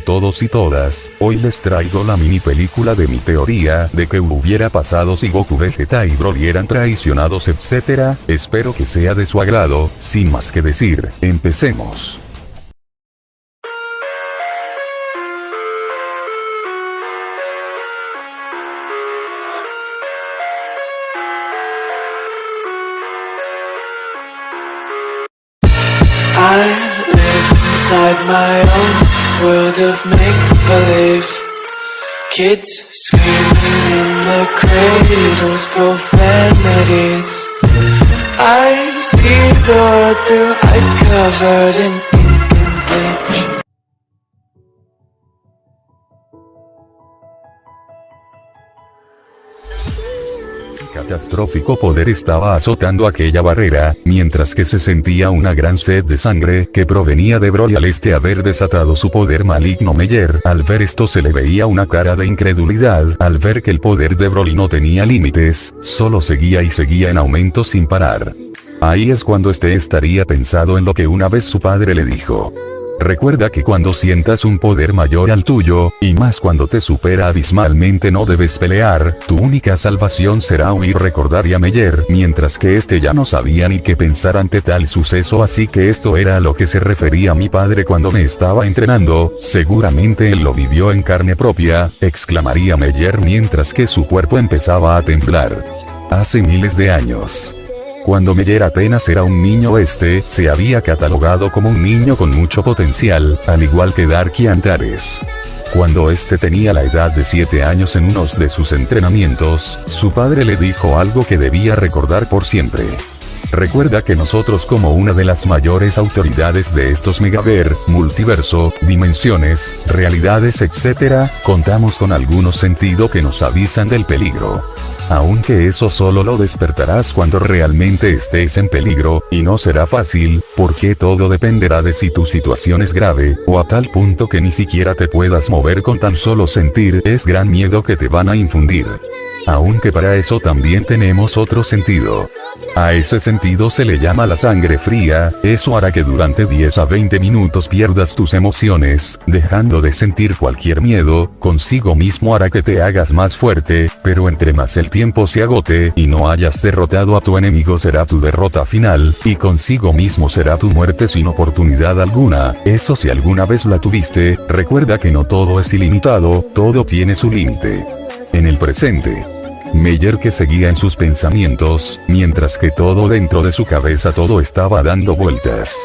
todos y todas, hoy les traigo la mini película de mi teoría de que hubiera pasado si Goku, Vegeta y Broly eran traicionados, etc. Espero que sea de su agrado. Sin más que decir, empecemos. I live inside my own world of make-believe. Kids screaming in the cradles, profanities. I see the world through ice covered in ink and bleach. Catastrófico poder estaba azotando aquella barrera, mientras que se sentía una gran sed de sangre que provenía de Broly al haber desatado su poder maligno. Meyer, al ver esto, se le veía una cara de incredulidad, al ver que el poder de Broly no tenía límites, solo seguía y seguía en aumento sin parar. Ahí es cuando estaría pensado en lo que una vez su padre le dijo. Recuerda que cuando sientas un poder mayor al tuyo, y más cuando te supera abismalmente, no debes pelear, tu única salvación será huir. Recordaría Meyer, mientras que ya no sabía ni qué pensar ante tal suceso, así que esto era a lo que se refería mi padre cuando me estaba entrenando, seguramente él lo vivió en carne propia, exclamaría Meyer mientras que su cuerpo empezaba a temblar. Hace miles de años. Cuando Meyer apenas era un niño, se había catalogado como un niño con mucho potencial, al igual que Darky Antares. Cuando tenía la edad de 7 años, en uno de sus entrenamientos, su padre le dijo algo que debía recordar por siempre. Recuerda que nosotros, como una de las mayores autoridades de estos megaver, multiverso, dimensiones, realidades, etc., contamos con algunos sentidos que nos avisan del peligro. Aunque eso solo lo despertarás cuando realmente estés en peligro, y no será fácil, porque todo dependerá de si tu situación es grave, o a tal punto que ni siquiera te puedas mover. Con tan solo sentir es gran miedo que te van a infundir. Aunque para eso también tenemos otro sentido. A ese sentido se le llama la sangre fría. Eso hará que durante 10 a 20 minutos pierdas tus emociones, dejando de sentir cualquier miedo. Consigo mismo hará que te hagas más fuerte, pero entre más el tiempo se agote y no hayas derrotado a tu enemigo, será tu derrota final, y consigo mismo será tu muerte sin oportunidad alguna. Eso si alguna vez la tuviste. Recuerda que no todo es ilimitado, todo tiene su límite. En el presente, Meyer, que seguía en sus pensamientos, mientras que todo dentro de su cabeza todo estaba dando vueltas.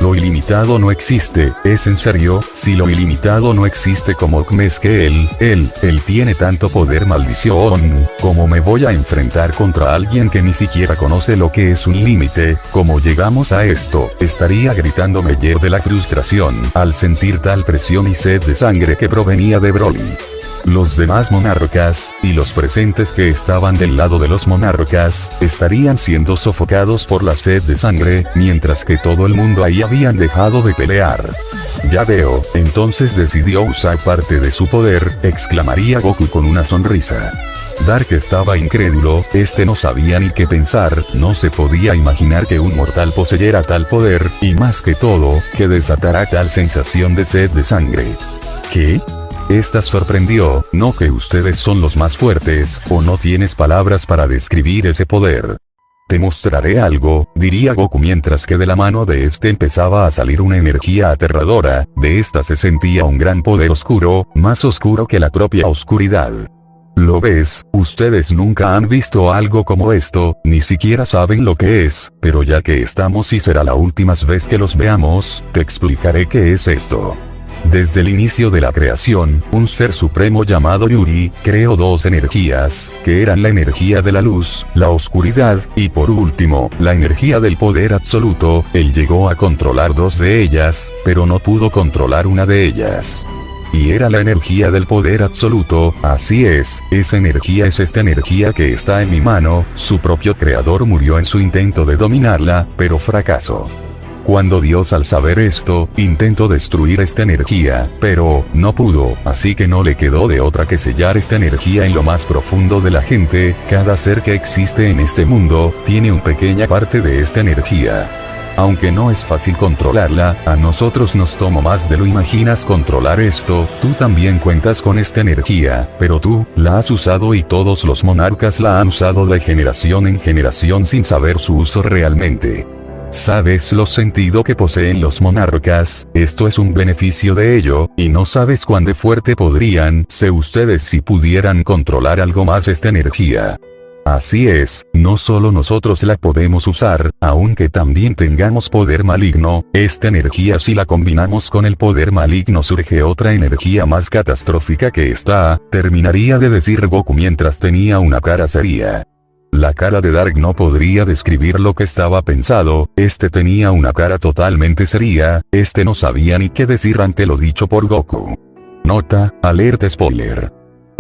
Lo ilimitado no existe. ¿Es en serio? Si lo ilimitado no existe, ¿cómo es que él tiene tanto poder? Maldición, ¿cómo me voy a enfrentar contra alguien que ni siquiera conoce lo que es un límite? ¿Cómo llegamos a esto? Estaría gritando Meyer de la frustración, al sentir tal presión y sed de sangre que provenía de Broly. Los demás monarcas, y los presentes que estaban del lado de los monarcas, estarían siendo sofocados por la sed de sangre, mientras que todo el mundo ahí habían dejado de pelear. Ya veo, entonces decidió usar parte de su poder, exclamaría Goku con una sonrisa. Dark estaba incrédulo, no sabía ni qué pensar, no se podía imaginar que un mortal poseyera tal poder, y más que todo, que desatara tal sensación de sed de sangre. ¿Qué? Esta sorprendió, ¿no que ustedes son los más fuertes, o no tienes palabras para describir ese poder? Te mostraré algo, diría Goku mientras que de la mano de empezaba a salir una energía aterradora. De esta se sentía un gran poder oscuro, más oscuro que la propia oscuridad. ¿Lo ves? Ustedes nunca han visto algo como esto, ni siquiera saben lo que es, pero ya que estamos y será la última vez que los veamos, te explicaré qué es esto. Desde el inicio de la creación, un ser supremo llamado Yuri, creó dos energías, que eran la energía de la luz, la oscuridad, y por último, la energía del poder absoluto. Él llegó a controlar dos de ellas, pero no pudo controlar una de ellas. Y era la energía del poder absoluto. Así es, esa energía es esta energía que está en mi mano. Su propio creador murió en su intento de dominarla, pero fracasó. Cuando Dios, al saber esto, intentó destruir esta energía, pero no pudo, así que no le quedó de otra que sellar esta energía en lo más profundo de la gente. Cada ser que existe en este mundo tiene una pequeña parte de esta energía. Aunque no es fácil controlarla, a nosotros nos tomó más de lo imaginas controlar esto. Tú también cuentas con esta energía, pero tú la has usado y todos los monarcas la han usado de generación en generación sin saber su uso realmente. ¿Sabes lo sentido que poseen los monarcas? Esto es un beneficio de ello, y no sabes cuán de fuerte podrían ser ustedes si pudieran controlar algo más esta energía. Así es, no solo nosotros la podemos usar, aunque también tengamos poder maligno, esta energía si la combinamos con el poder maligno surge otra energía más catastrófica que esta, terminaría de decir Goku mientras tenía una cara seria. La cara de Dark no podría describir lo que estaba pensado, tenía una cara totalmente seria, no sabía ni qué decir ante lo dicho por Goku. Nota, alerta spoiler.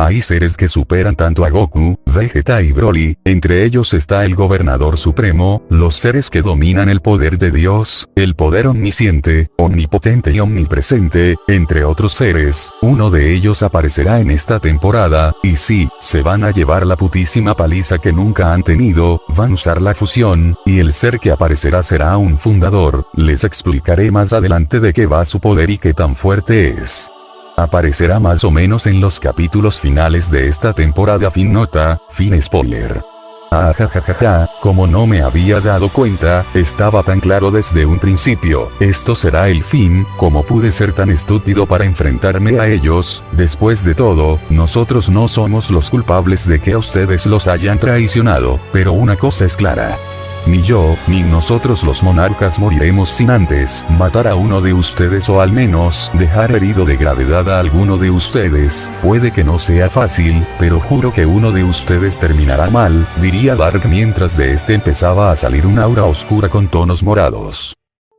Hay seres que superan tanto a Goku, Vegeta y Broly, entre ellos está el Gobernador Supremo, los seres que dominan el poder de Dios, el poder omnisciente, omnipotente y omnipresente, entre otros seres. Uno de ellos aparecerá en esta temporada, y sí, se van a llevar la putísima paliza que nunca han tenido, van a usar la fusión, y el ser que aparecerá será un fundador. Les explicaré más adelante de qué va su poder y qué tan fuerte es. Aparecerá más o menos en los capítulos finales de esta temporada. Fin nota, fin spoiler. Ajajajaja, como no me había dado cuenta, estaba tan claro desde un principio, esto será el fin, como pude ser tan estúpido para enfrentarme a ellos. Después de todo, nosotros no somos los culpables de que a ustedes los hayan traicionado, pero una cosa es clara. Ni yo, ni nosotros los monarcas moriremos sin antes matar a uno de ustedes o al menos dejar herido de gravedad a alguno de ustedes. Puede que no sea fácil, pero juro que uno de ustedes terminará mal, diría Dark mientras de empezaba a salir un aura oscura con tonos morados.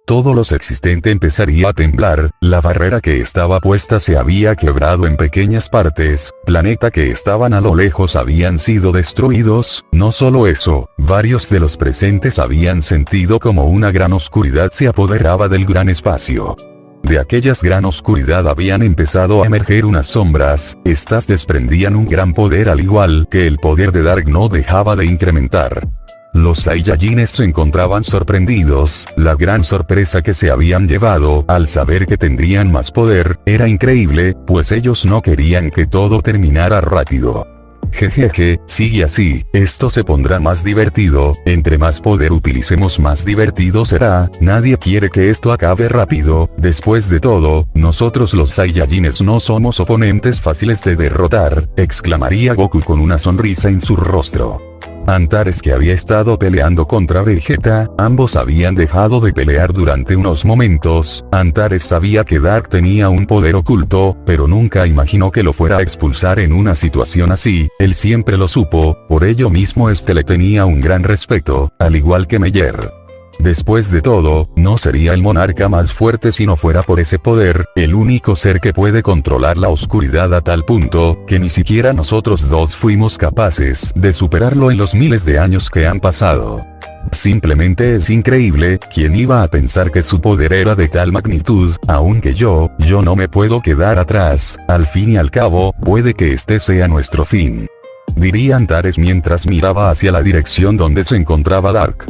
Todo lo existente empezaría a temblar, la barrera que estaba puesta se había quebrado en pequeñas partes, planeta que estaban a lo lejos habían sido destruidos. No solo eso, varios de los presentes habían sentido como una gran oscuridad se apoderaba del gran espacio. De aquellas gran oscuridad habían empezado a emerger unas sombras, estas desprendían un gran poder al igual que el poder de Dark no dejaba de incrementar. Los Saiyajines se encontraban sorprendidos, la gran sorpresa que se habían llevado al saber que tendrían más poder, era increíble, pues ellos no querían que todo terminara rápido. Jejeje, sigue así, esto se pondrá más divertido, entre más poder utilicemos más divertido será, nadie quiere que esto acabe rápido. Después de todo, nosotros los Saiyajines no somos oponentes fáciles de derrotar, exclamaría Goku con una sonrisa en su rostro. Antares que había estado peleando contra Vegeta, ambos habían dejado de pelear durante unos momentos. Antares sabía que Dark tenía un poder oculto, pero nunca imaginó que lo fuera a expulsar en una situación así, él siempre lo supo, por ello mismo le tenía un gran respeto, al igual que Meyer. Después de todo, no sería el monarca más fuerte si no fuera por ese poder, el único ser que puede controlar la oscuridad a tal punto, que ni siquiera nosotros dos fuimos capaces de superarlo en los miles de años que han pasado. Simplemente es increíble, ¿quién iba a pensar que su poder era de tal magnitud? Aunque yo no me puedo quedar atrás, al fin y al cabo, puede que este sea nuestro fin. Diría Antares mientras miraba hacia la dirección donde se encontraba Dark.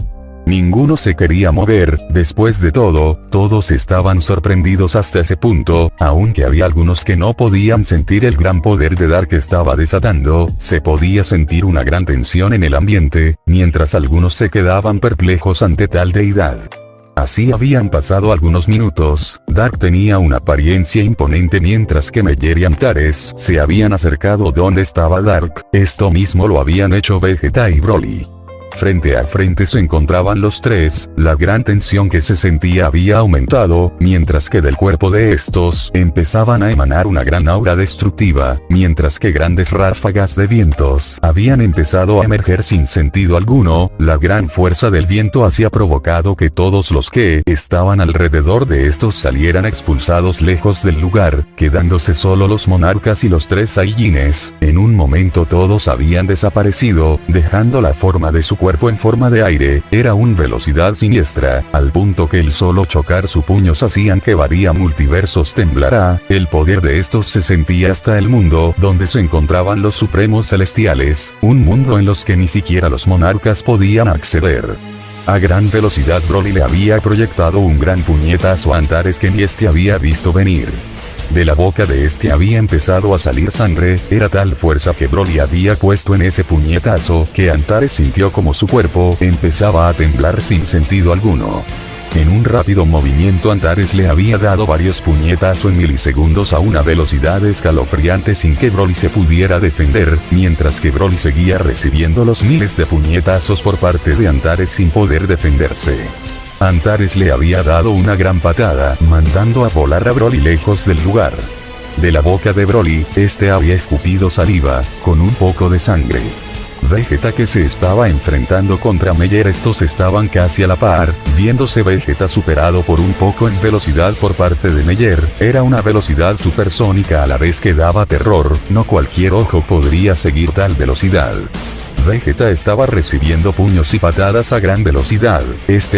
Ninguno se quería mover, después de todo, todos estaban sorprendidos hasta ese punto, aunque había algunos que no podían sentir el gran poder de Dark que estaba desatando, se podía sentir una gran tensión en el ambiente, mientras algunos se quedaban perplejos ante tal deidad. Así habían pasado algunos minutos, Dark tenía una apariencia imponente mientras que Meyer y Antares se habían acercado donde estaba Dark, esto mismo lo habían hecho Vegeta y Broly. Frente a frente se encontraban los tres, la gran tensión que se sentía había aumentado, mientras que del cuerpo de estos empezaban a emanar una gran aura destructiva, mientras que grandes ráfagas de vientos habían empezado a emerger sin sentido alguno. La gran fuerza del viento había provocado que todos los que estaban alrededor de estos salieran expulsados lejos del lugar, quedándose solo los monarcas y los tres Saiyajines. En un momento todos habían desaparecido, dejando la forma de su cuerpo en forma de aire, era una velocidad siniestra, al punto que el solo chocar sus puños hacían que varios multiversos temblará. El poder de estos se sentía hasta el mundo donde se encontraban los supremos celestiales, un mundo en los que ni siquiera los monarcas podían acceder. A gran velocidad Broly le había proyectado un gran puñetazo a Antares que ni este había visto venir. De la boca de este había empezado a salir sangre, era tal fuerza que Broly había puesto en ese puñetazo que Antares sintió como su cuerpo empezaba a temblar sin sentido alguno. En un rápido movimiento Antares le había dado varios puñetazos en milisegundos a una velocidad escalofriante sin que Broly se pudiera defender, mientras que Broly seguía recibiendo los miles de puñetazos por parte de Antares sin poder defenderse. Antares le había dado una gran patada, mandando a volar a Broly lejos del lugar. De la boca de Broly, este había escupido saliva, con un poco de sangre. Vegeta que se estaba enfrentando contra Meyer, estos estaban casi a la par, viéndose Vegeta superado por un poco en velocidad por parte de Meyer, era una velocidad supersónica a la vez que daba terror, no cualquier ojo podría seguir tal velocidad. Vegeta estaba recibiendo puños y patadas a gran velocidad,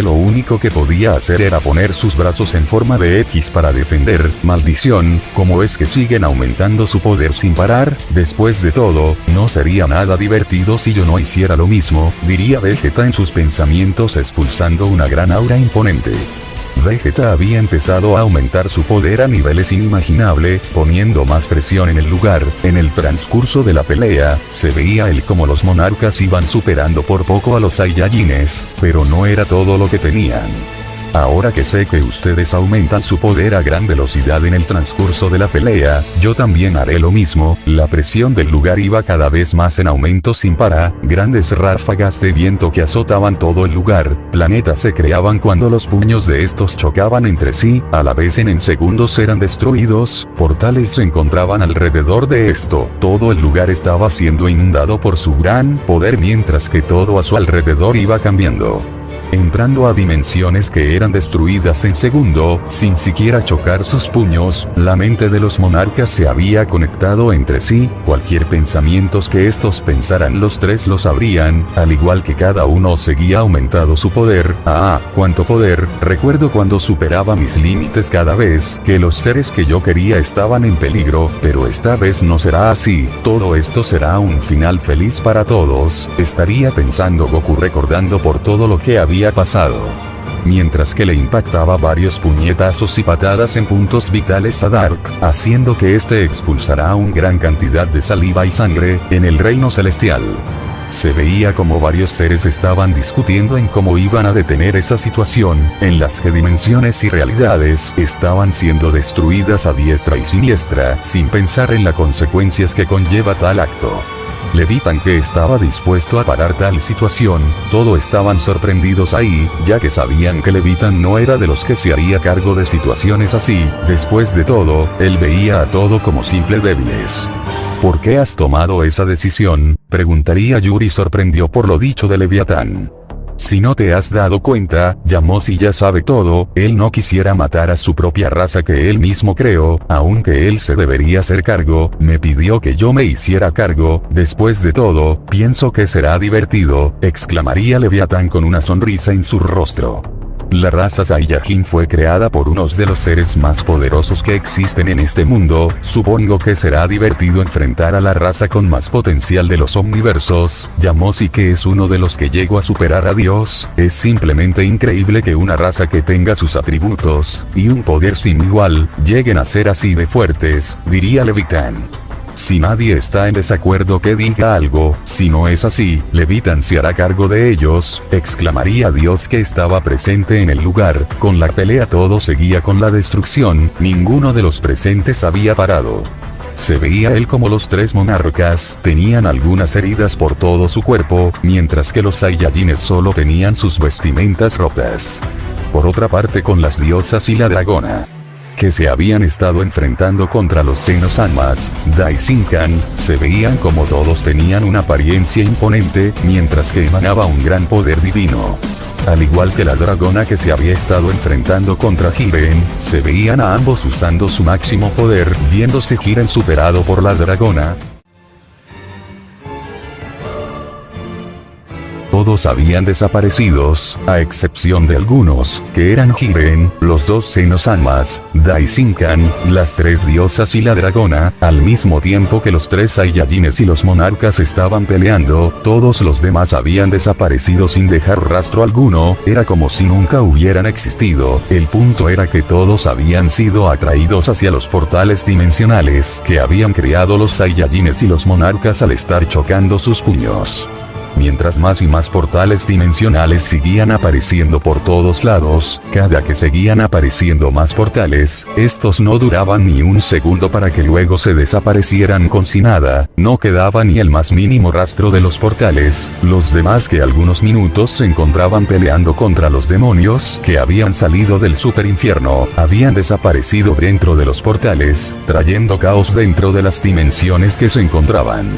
lo único que podía hacer era poner sus brazos en forma de X para defender. Maldición, ¿cómo es que siguen aumentando su poder sin parar? Después de todo, no sería nada divertido si yo no hiciera lo mismo, diría Vegeta en sus pensamientos expulsando una gran aura imponente. Vegeta había empezado a aumentar su poder a niveles inimaginables, poniendo más presión en el lugar. En el transcurso de la pelea, se veía como los monarcas iban superando por poco a los Saiyajines, pero no era todo lo que tenían. Ahora que sé que ustedes aumentan su poder a gran velocidad en el transcurso de la pelea, yo también haré lo mismo. La presión del lugar iba cada vez más en aumento sin parar, grandes ráfagas de viento que azotaban todo el lugar, planetas se creaban cuando los puños de estos chocaban entre sí, a la vez en segundos eran destruidos, portales se encontraban alrededor de esto, todo el lugar estaba siendo inundado por su gran poder mientras que todo a su alrededor iba cambiando. Entrando a dimensiones que eran destruidas en segundo, sin siquiera chocar sus puños, la mente de los monarcas se había conectado entre sí, cualquier pensamientos que estos pensaran los tres lo sabrían, al igual que cada uno seguía aumentando su poder. ¡Cuánto poder! Recuerdo cuando superaba mis límites cada vez que los seres que yo quería estaban en peligro, pero esta vez no será así, todo esto será un final feliz para todos, estaría pensando Goku recordando por todo lo que había pasado. Mientras que le impactaba varios puñetazos y patadas en puntos vitales a Dark, haciendo que este expulsara una gran cantidad de saliva y sangre en el reino celestial. Se veía como varios seres estaban discutiendo en cómo iban a detener esa situación, en las que dimensiones y realidades estaban siendo destruidas a diestra y siniestra, sin pensar en las consecuencias que conlleva tal acto. Levitan que estaba dispuesto a parar tal situación, todos estaban sorprendidos ahí, ya que sabían que Levitan no era de los que se haría cargo de situaciones así, después de todo, él veía a todo como simples débiles. ¿Por qué has tomado esa decisión?, preguntaría Yuri sorprendido por lo dicho de Leviatán. Si no te has dado cuenta, Yamosi ya sabe todo, él no quisiera matar a su propia raza que él mismo creó, aunque él se debería hacer cargo, me pidió que yo me hiciera cargo, después de todo, pienso que será divertido, exclamaría Leviatán con una sonrisa en su rostro. La raza Saiyajin fue creada por unos de los seres más poderosos que existen en este mundo, supongo que será divertido enfrentar a la raza con más potencial de los omniversos, Yamosi que es uno de los que llegó a superar a Dios, es simplemente increíble que una raza que tenga sus atributos, y un poder sin igual, lleguen a ser así de fuertes, diría Leviatán. Si nadie está en desacuerdo que diga algo, si no es así, Leviatán se hará cargo de ellos, exclamaría Dios que estaba presente en el lugar, con la pelea todo seguía con la destrucción, ninguno de los presentes había parado. Se veía él como los tres monarcas tenían algunas heridas por todo su cuerpo, mientras que los Saiyajines solo tenían sus vestimentas rotas. Por otra parte con las diosas y la dragona, que se habían estado enfrentando contra los Xenosamas, Daishinkan, se veían como todos tenían una apariencia imponente, mientras que emanaba un gran poder divino. Al igual que la dragona que se había estado enfrentando contra Jiren, se veían a ambos usando su máximo poder, viéndose Jiren superado por la dragona. todos habían desaparecido, a excepción de algunos, que eran Jiren, los dos Xenosamas, Daisinkan, las tres diosas y la dragona, al mismo tiempo que los tres Saiyajines y los monarcas estaban peleando, todos los demás habían desaparecido sin dejar rastro alguno, era como si nunca hubieran existido. El punto era que todos habían sido atraídos hacia los portales dimensionales que habían creado los Saiyajines y los monarcas al estar chocando sus puños. Mientras más y más portales dimensionales seguían apareciendo por todos lados, cada que seguían apareciendo más portales, estos no duraban ni un segundo para que luego se desaparecieran con si nada, no quedaba ni el más mínimo rastro de los portales, los demás que algunos minutos se encontraban peleando contra los demonios que habían salido del super infierno, habían desaparecido dentro de los portales, trayendo caos dentro de las dimensiones que se encontraban.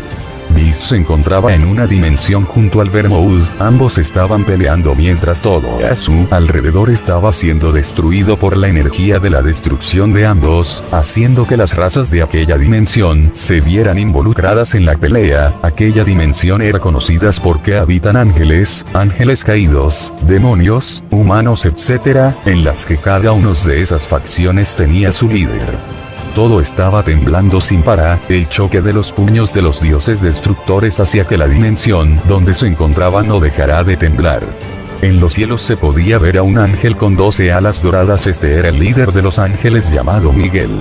Bills se encontraba en una dimensión junto al Vermouth, ambos estaban peleando mientras todo a su alrededor estaba siendo destruido por la energía de la destrucción de ambos, haciendo que las razas de aquella dimensión se vieran involucradas en la pelea. Aquella dimensión era conocida porque habitan ángeles, ángeles caídos, demonios, humanos etc., en las que cada uno de esas facciones tenía su líder. Todo estaba temblando sin parar, el choque de los puños de los dioses destructores hacia que la dimensión donde se encontraba no dejará de temblar. En los cielos se podía ver a un ángel con 12 alas doradas, este era el líder de los ángeles llamado Miguel.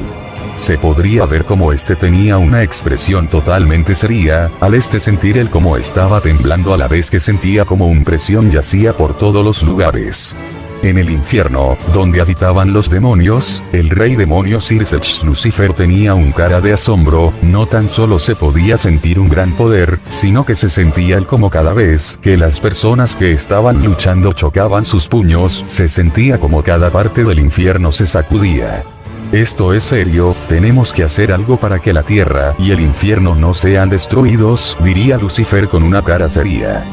Se podría ver como este tenía una expresión totalmente seria, al sentir el cómo estaba temblando a la vez que sentía como una presión yacía por todos los lugares. En el infierno, donde habitaban los demonios, el rey demonio Circe Lucifer tenía un cara de asombro, no tan solo se podía sentir un gran poder, sino que se sentía el como cada vez que las personas que estaban luchando chocaban sus puños, se sentía como cada parte del infierno se sacudía. Esto es serio, tenemos que hacer algo para que la tierra y el infierno no sean destruidos, diría Lucifer con una cara seria.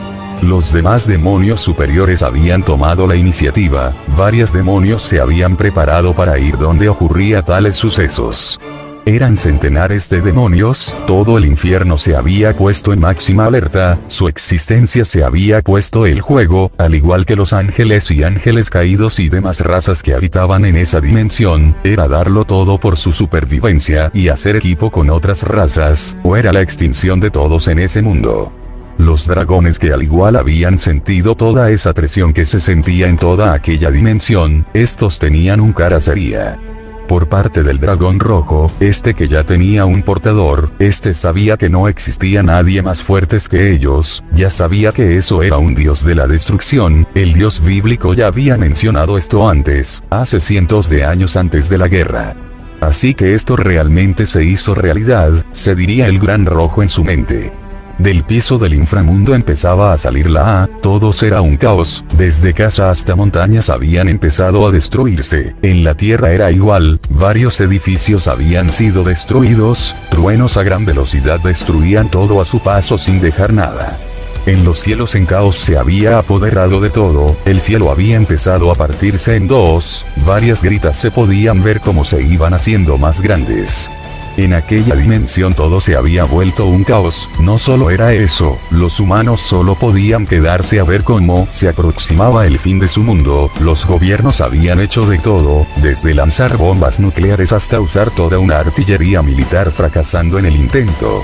Los demás demonios superiores habían tomado la iniciativa, varios demonios se habían preparado para ir donde ocurría tales sucesos. Eran centenares de demonios, todo el infierno se había puesto en máxima alerta, su existencia se había puesto en juego, al igual que los ángeles y ángeles caídos y demás razas que habitaban en esa dimensión, era darlo todo por su supervivencia y hacer equipo con otras razas, o era la extinción de todos en ese mundo. Los dragones que al igual habían sentido toda esa presión que se sentía en toda aquella dimensión, estos tenían un cara seria. Por parte del dragón rojo, que ya tenía un portador, sabía que no existía nadie más fuertes que ellos, ya sabía que eso era un dios de la destrucción, el dios bíblico ya había mencionado esto antes, hace cientos de años antes de la guerra. Así que esto realmente se hizo realidad, se diría el gran rojo en su mente. Del piso del inframundo empezaba a salir la A, todo era un caos, desde casa hasta montañas habían empezado a destruirse, en la tierra era igual, varios edificios habían sido destruidos, truenos a gran velocidad destruían todo a su paso sin dejar nada. En los cielos en caos se había apoderado de todo, el cielo había empezado a partirse en dos, varias gritas se podían ver como se iban haciendo más grandes. En aquella dimensión todo se había vuelto un caos, no solo era eso, los humanos solo podían quedarse a ver cómo se aproximaba el fin de su mundo, los gobiernos habían hecho de todo, desde lanzar bombas nucleares hasta usar toda una artillería militar fracasando en el intento.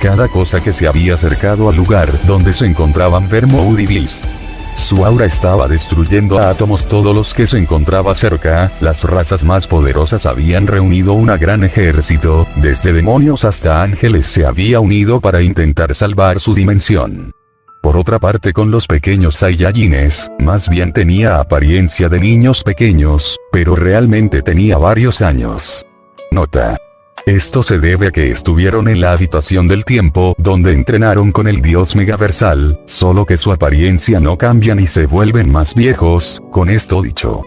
Cada cosa que se había acercado al lugar donde se encontraban Vermouth y Bills. Su aura estaba destruyendo a átomos todos los que se encontraba cerca, las razas más poderosas habían reunido un gran ejército, desde demonios hasta ángeles se había unido para intentar salvar su dimensión. Por otra parte con los pequeños Saiyajines, más bien tenía apariencia de niños pequeños, pero realmente tenía varios años. Nota. Esto se debe a que estuvieron en la habitación del tiempo donde entrenaron con el dios megaversal, solo que su apariencia no cambia ni se vuelven más viejos, con esto dicho.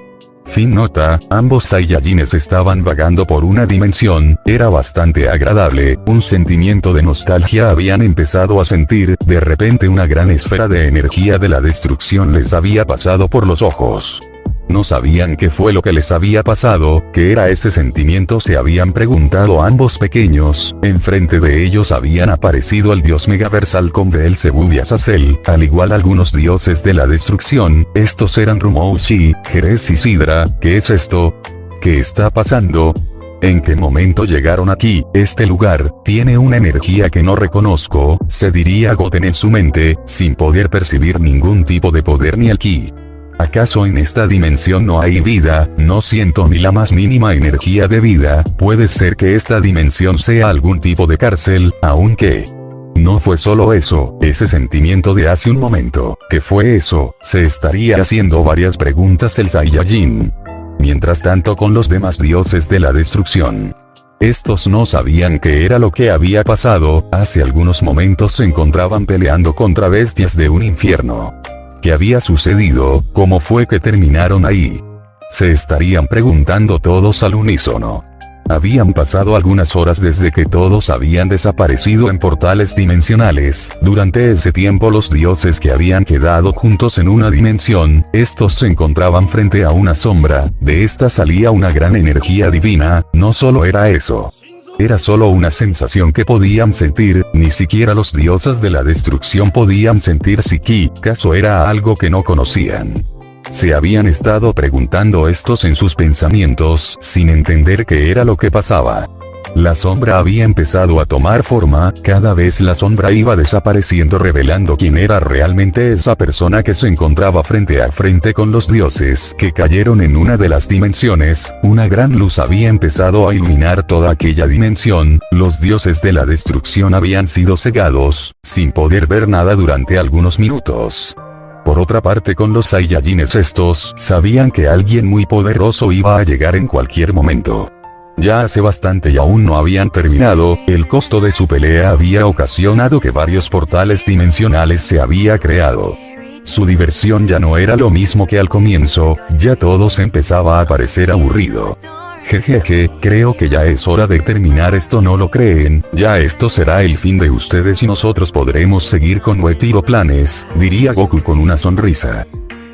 Fin nota, ambos Saiyajines estaban vagando por una dimensión, era bastante agradable, un sentimiento de nostalgia habían empezado a sentir, de repente una gran esfera de energía de la destrucción les había pasado por los ojos. No sabían qué fue lo que les había pasado, qué era ese sentimiento, se habían preguntado ambos pequeños. Enfrente de ellos habían aparecido el dios Megaversal con Beelzebub y Azazel, al igual algunos dioses de la destrucción. Estos eran Rumoushi, Jerez y Sidra. ¿Qué es esto? ¿Qué está pasando? ¿En qué momento llegaron aquí? Este lugar tiene una energía que no reconozco, se diría Goten en su mente, sin poder percibir ningún tipo de poder ni el ki. ¿Acaso en esta dimensión no hay vida? No siento ni la más mínima energía de vida. Puede ser que esta dimensión sea algún tipo de cárcel, aunque no fue solo eso, ese sentimiento de hace un momento. ¿Qué fue eso? Se estaría haciendo varias preguntas el Saiyajin. Mientras tanto, con los demás dioses de la destrucción, estos no sabían qué era lo que había pasado. Hace algunos momentos se encontraban peleando contra bestias de un infierno. ¿Qué había sucedido? ¿Cómo fue que terminaron ahí? Se estarían preguntando todos al unísono. Habían pasado algunas horas desde que todos habían desaparecido en portales dimensionales. Durante ese tiempo los dioses que habían quedado juntos en una dimensión, estos se encontraban frente a una sombra. De esta salía una gran energía divina. No solo era eso. Era solo una sensación que podían sentir, ni siquiera los dioses de la destrucción podían sentir si ki, ¿acaso era algo que no conocían? Se habían estado preguntando estos en sus pensamientos, sin entender qué era lo que pasaba. La sombra había empezado a tomar forma, cada vez la sombra iba desapareciendo, revelando quién era realmente esa persona que se encontraba frente a frente con los dioses que cayeron en una de las dimensiones. Una gran luz había empezado a iluminar toda aquella dimensión. Los dioses de la destrucción habían sido cegados, sin poder ver nada durante algunos minutos. Por otra parte, con los Saiyajines, estos sabían que alguien muy poderoso iba a llegar en cualquier momento. Ya hace bastante y aún no habían terminado. El costo de su pelea había ocasionado que varios portales dimensionales se había creado. Su diversión ya no era lo mismo que al comienzo, ya todo se empezaba a parecer aburrido. Jejeje, creo que ya es hora de terminar esto, ¿no lo creen? Ya esto será el fin de ustedes y nosotros podremos seguir con nuestros planes, diría Goku con una sonrisa.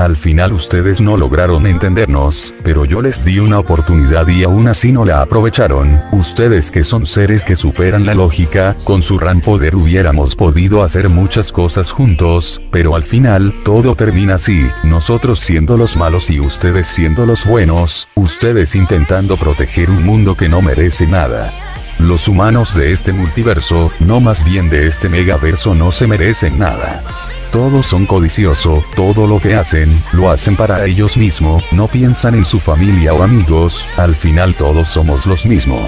Al final ustedes no lograron entendernos, pero yo les di una oportunidad y aún así no la aprovecharon. Ustedes que son seres que superan la lógica, con su gran poder hubiéramos podido hacer muchas cosas juntos, pero al final, todo termina así, nosotros siendo los malos y ustedes siendo los buenos, ustedes intentando proteger un mundo que no merece nada. Los humanos de este multiverso, no más bien de este megaverso, no se merecen nada. Todos son codiciosos, todo lo que hacen, lo hacen para ellos mismos, no piensan en su familia o amigos, al final todos somos los mismos.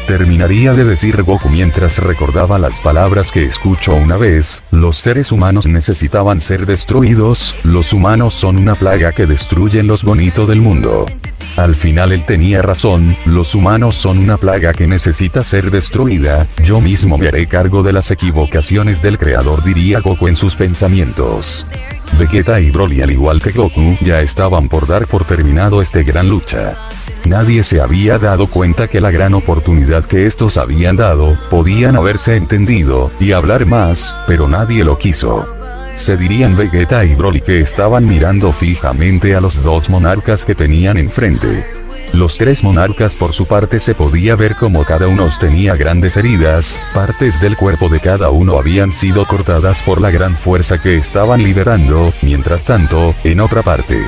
Terminaría de decir Goku mientras recordaba las palabras que escuchó una vez: los seres humanos necesitaban ser destruidos, los humanos son una plaga que destruyen lo bonito del mundo. Al final él tenía razón, los humanos son una plaga que necesita ser destruida. Yo mismo me haré cargo de las equivocaciones del creador, diría Goku en sus pensamientos. Vegeta y Broly, al igual que Goku, ya estaban por dar por terminado esta gran lucha. Nadie se había dado cuenta que la gran oportunidad que estos habían dado, podían haberse entendido, y hablar más, pero nadie lo quiso. Se dirían Vegeta y Broly, que estaban mirando fijamente a los dos monarcas que tenían enfrente. Los tres monarcas por su parte se podía ver como cada uno tenía grandes heridas, partes del cuerpo de cada uno habían sido cortadas por la gran fuerza que estaban liberando. Mientras tanto, en otra parte,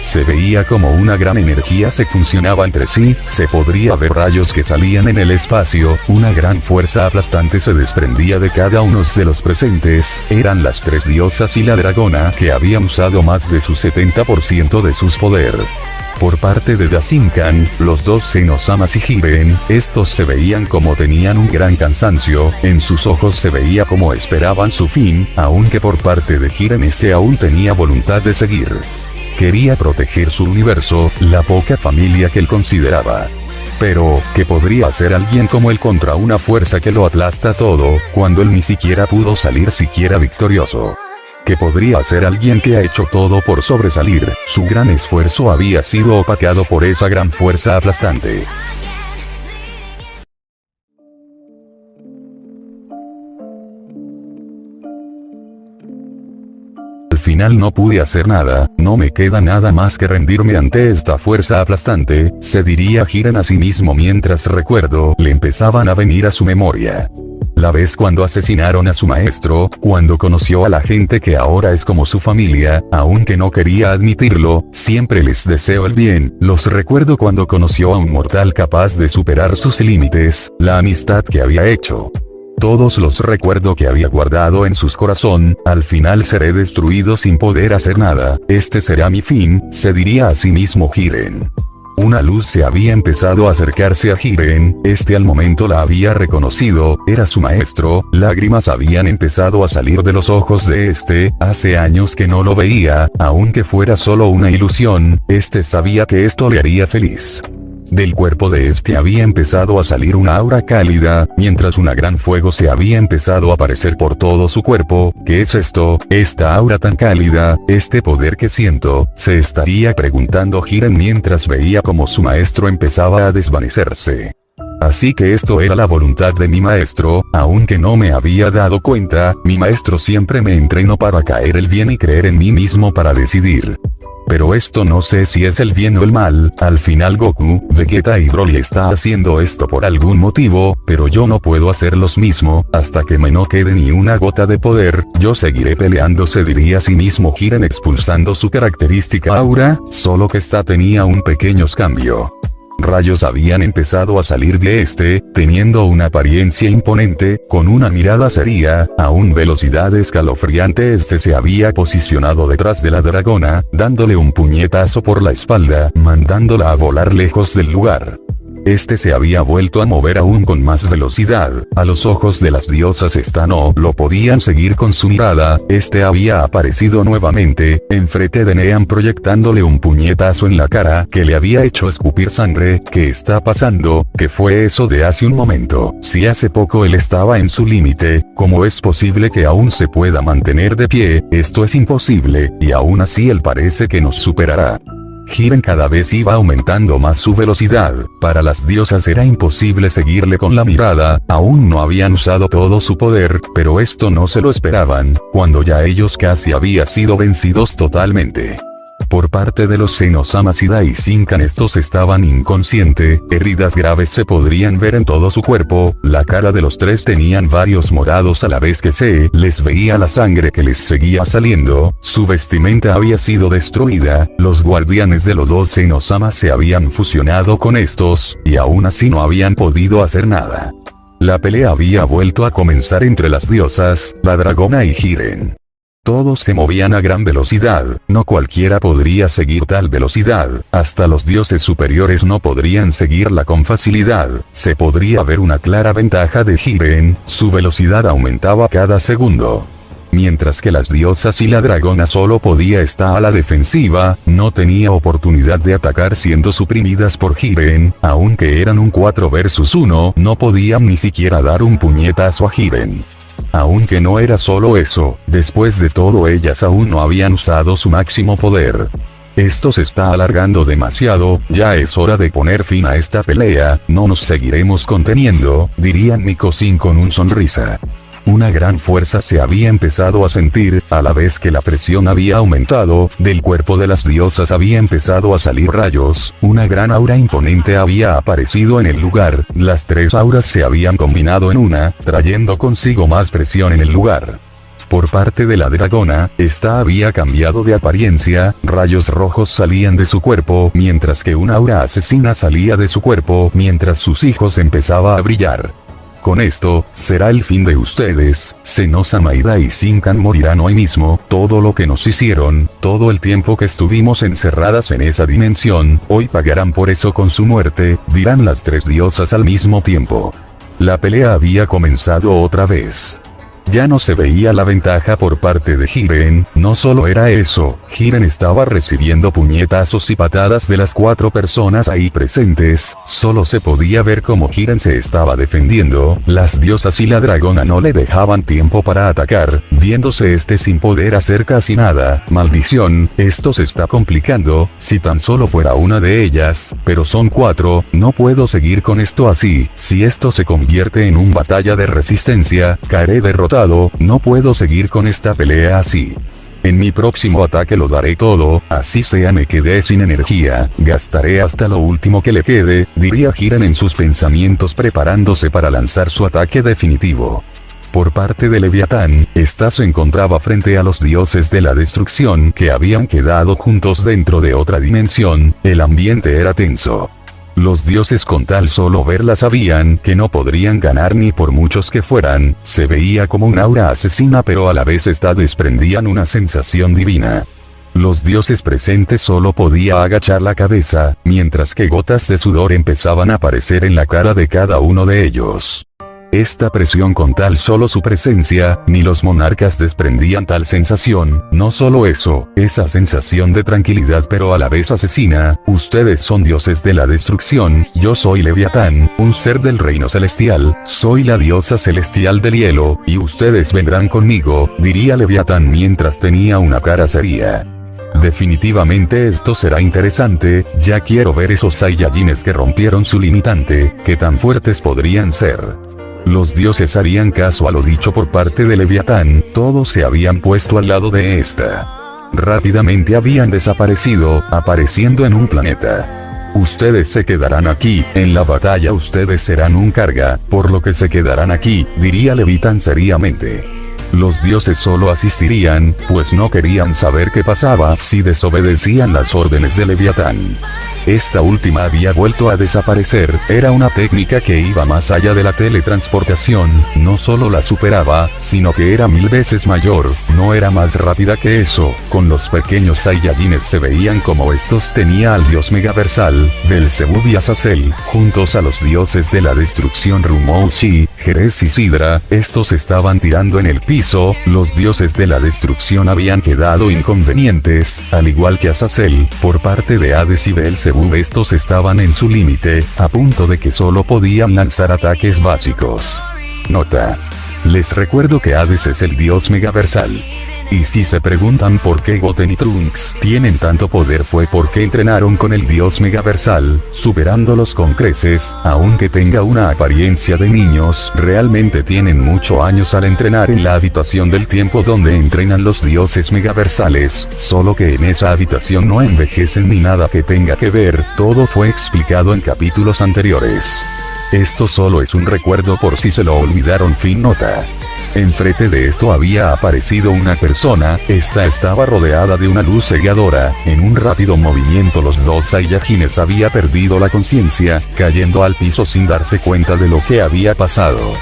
se veía como una gran energía se funcionaba entre sí, se podría ver rayos que salían en el espacio, una gran fuerza aplastante se desprendía de cada uno de los presentes. Eran las tres diosas y la dragona, que habían usado más de su 70% de sus poder. Por parte de Dazinkan, los dos Zenosamas y Jiren, estos se veían como tenían un gran cansancio, en sus ojos se veía como esperaban su fin, aunque por parte de Jiren aún tenía voluntad de seguir. Quería proteger su universo, la poca familia que él consideraba. Pero, ¿qué podría hacer alguien como él contra una fuerza que lo aplasta todo, cuando él ni siquiera pudo salir siquiera victorioso? ¿Qué podría hacer alguien que ha hecho todo por sobresalir? Su gran esfuerzo había sido opacado por esa gran fuerza aplastante. Al final no pude hacer nada, no me queda nada más que rendirme ante esta fuerza aplastante, se diría Jiren a sí mismo mientras recuerdo le empezaban a venir a su memoria. La vez cuando asesinaron a su maestro, cuando conoció a la gente que ahora es como su familia, aunque no quería admitirlo, siempre les deseo el bien, los recuerdo cuando conoció a un mortal capaz de superar sus límites, la amistad que había hecho. Todos los recuerdo que había guardado en sus corazón, al final seré destruido sin poder hacer nada, este será mi fin, se diría a sí mismo Jiren. Una luz se había empezado a acercarse a Jiren, al momento la había reconocido, era su maestro, lágrimas habían empezado a salir de los ojos de hace años que no lo veía, aunque fuera solo una ilusión, sabía que esto le haría feliz. Del cuerpo de había empezado a salir una aura cálida, mientras una gran fuego se había empezado a aparecer por todo su cuerpo. ¿Qué es esto? Esta aura tan cálida, poder que siento, se estaría preguntando Jiren mientras veía como su maestro empezaba a desvanecerse. Así que esto era la voluntad de mi maestro, aunque no me había dado cuenta, mi maestro siempre me entrenó para caer el bien y creer en mí mismo para decidir. Pero esto no sé si es el bien o el mal, al final Goku, Vegeta y Broly está haciendo esto por algún motivo, pero yo no puedo hacer lo mismo, hasta que me no quede ni una gota de poder, yo seguiré peleando, se diría a sí mismo Jiren expulsando su característica aura, solo que tenía un pequeño cambio. Rayos habían empezado a salir de teniendo una apariencia imponente, con una mirada seria, a una velocidad escalofriante. Se había posicionado detrás de la dragona, dándole un puñetazo por la espalda, mandándola a volar lejos del lugar. Se había vuelto a mover aún con más velocidad, a los ojos de las diosas no lo podían seguir con su mirada, había aparecido nuevamente, enfrente de Nean proyectándole un puñetazo en la cara que le había hecho escupir sangre. ¿Qué está pasando? ¿Qué fue eso de hace un momento? Si hace poco él estaba en su límite, ¿cómo es posible que aún se pueda mantener de pie? Esto es imposible, y aún así él parece que nos superará. Jiren cada vez iba aumentando más su velocidad, para las diosas era imposible seguirle con la mirada, aún no habían usado todo su poder, pero esto no se lo esperaban, cuando ya ellos casi habían sido vencidos totalmente. Por parte de los Senosamas y Daishinkan estaban inconscientes, heridas graves se podrían ver en todo su cuerpo, la cara de los tres tenían varios morados a la vez que se les veía la sangre que les seguía saliendo, su vestimenta había sido destruida, los guardianes de los dos Senosamas se habían fusionado con y aún así no habían podido hacer nada. La pelea había vuelto a comenzar entre las diosas, la dragona y Jiren. Todos se movían a gran velocidad, no cualquiera podría seguir tal velocidad, hasta los dioses superiores no podrían seguirla con facilidad, se podría ver una clara ventaja de Jiren, su velocidad aumentaba cada segundo. Mientras que las diosas y la dragona solo podía estar a la defensiva, no tenía oportunidad de atacar siendo suprimidas por Jiren, aunque eran un 4 versus 1, no podían ni siquiera dar un puñetazo a Jiren. Aunque no era solo eso, después de todo ellas aún no habían usado su máximo poder. Esto se está alargando demasiado, ya es hora de poner fin a esta pelea, no nos seguiremos conteniendo, diría Mikosin con una sonrisa. Una gran fuerza se había empezado a sentir, a la vez que la presión había aumentado, del cuerpo de las diosas había empezado a salir rayos, una gran aura imponente había aparecido en el lugar, las tres auras se habían combinado en una, trayendo consigo más presión en el lugar. Por parte de la dragona, había cambiado de apariencia, rayos rojos salían de su cuerpo, mientras que una aura asesina salía de su cuerpo, mientras sus hijos empezaba a brillar. Con esto, será el fin de ustedes, Senosama y Daishinkan morirán hoy mismo, todo lo que nos hicieron, todo el tiempo que estuvimos encerradas en esa dimensión, hoy pagarán por eso con su muerte, dirán las tres diosas al mismo tiempo. La pelea había comenzado otra vez. Ya no se veía la ventaja por parte de Jiren, no solo era eso, Jiren estaba recibiendo puñetazos y patadas de las 4 personas ahí presentes, solo se podía ver cómo Jiren se estaba defendiendo, las diosas y la dragona no le dejaban tiempo para atacar, viéndose sin poder hacer casi nada, maldición, esto se está complicando, si tan solo fuera una de ellas, pero son 4, no puedo seguir con esto así, si esto se convierte en una batalla de resistencia, caeré derrotado. No puedo seguir con esta pelea así. En mi próximo ataque lo daré todo, así sea me quedé sin energía, gastaré hasta lo último que le quede, diría Jiren en sus pensamientos preparándose para lanzar su ataque definitivo. Por parte de Leviatán, ésta se encontraba frente a los dioses de la destrucción que habían quedado juntos dentro de otra dimensión, el ambiente era tenso. Los dioses con tal solo verla sabían que no podrían ganar ni por muchos que fueran, se veía como un aura asesina pero a la vez esta desprendían una sensación divina. Los dioses presentes solo podía agachar la cabeza, mientras que gotas de sudor empezaban a aparecer en la cara de cada uno de ellos. Esta presión con tal solo su presencia, ni los monarcas desprendían tal sensación, no solo eso, esa sensación de tranquilidad pero a la vez asesina, ustedes son dioses de la destrucción, yo soy Leviatán, un ser del reino celestial, soy la diosa celestial del hielo, y ustedes vendrán conmigo, diría Leviatán mientras tenía una cara seria. Definitivamente esto será interesante, ya quiero ver esos Saiyajines que rompieron su limitante, que tan fuertes podrían ser. Los dioses harían caso a lo dicho por parte de Leviatán, todos se habían puesto al lado de esta. Rápidamente habían desaparecido, apareciendo en un planeta. Ustedes se quedarán aquí, en la batalla ustedes serán un carga, por lo que se quedarán aquí, diría Leviatán seriamente. Los dioses solo asistirían, pues no querían saber qué pasaba si desobedecían las órdenes de Leviatán. Esta última había vuelto a desaparecer, era una técnica que iba más allá de la teletransportación, no solo la superaba, sino que era 1000 veces mayor, no era más rápida que eso, con los pequeños Saiyajines se veían como estos tenía al dios Megaversal, Belzebub y Azazel, juntos a los dioses de la destrucción Rumouchi, Jerez y Sidra, estos estaban tirando en el piso, los dioses de la destrucción habían quedado inconvenientes, al igual que Azazel, por parte de Hades y Belzebub estos estaban en su límite, a punto de que solo podían lanzar ataques básicos. Nota. Les recuerdo que Hades es el dios Megaversal. Y si se preguntan por qué Goten y Trunks tienen tanto poder fue porque entrenaron con el dios Megaversal, superándolos con creces, aunque tenga una apariencia de niños, realmente tienen muchos años al entrenar en la habitación del tiempo donde entrenan los dioses Megaversales, solo que en esa habitación no envejecen ni nada que tenga que ver, todo fue explicado en capítulos anteriores. Esto solo es un recuerdo por si se lo olvidaron. Fin nota. Enfrente de esto había aparecido una persona, esta estaba rodeada de una luz cegadora, en un rápido movimiento los dos Saiyajines había perdido la conciencia, cayendo al piso sin darse cuenta de lo que había pasado.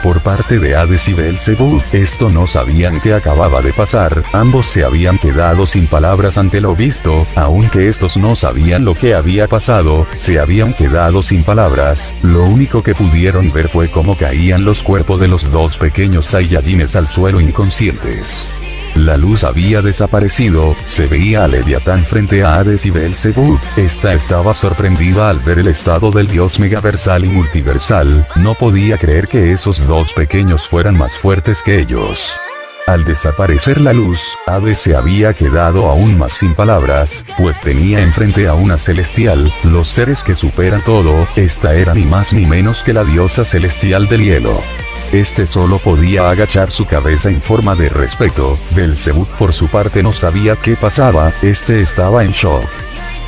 Por parte de Hades y Belzebub, esto no sabían qué acababa de pasar, ambos se habían quedado sin palabras ante lo visto, aunque estos no sabían lo que había pasado, se habían quedado sin palabras, lo único que pudieron ver fue cómo caían los cuerpos de los dos pequeños Saiyajines al suelo inconscientes. La luz había desaparecido, se veía a Leviatán frente a Hades y Belzebub, esta estaba sorprendida al ver el estado del dios Megaversal y Multiversal, no podía creer que esos dos pequeños fueran más fuertes que ellos. Al desaparecer la luz, Hades se había quedado aún más sin palabras, pues tenía enfrente a una celestial, los seres que superan todo, esta era ni más ni menos que la diosa celestial del hielo. Este solo podía agachar su cabeza en forma de respeto, Belzebub por su parte no sabía qué pasaba, este estaba en shock.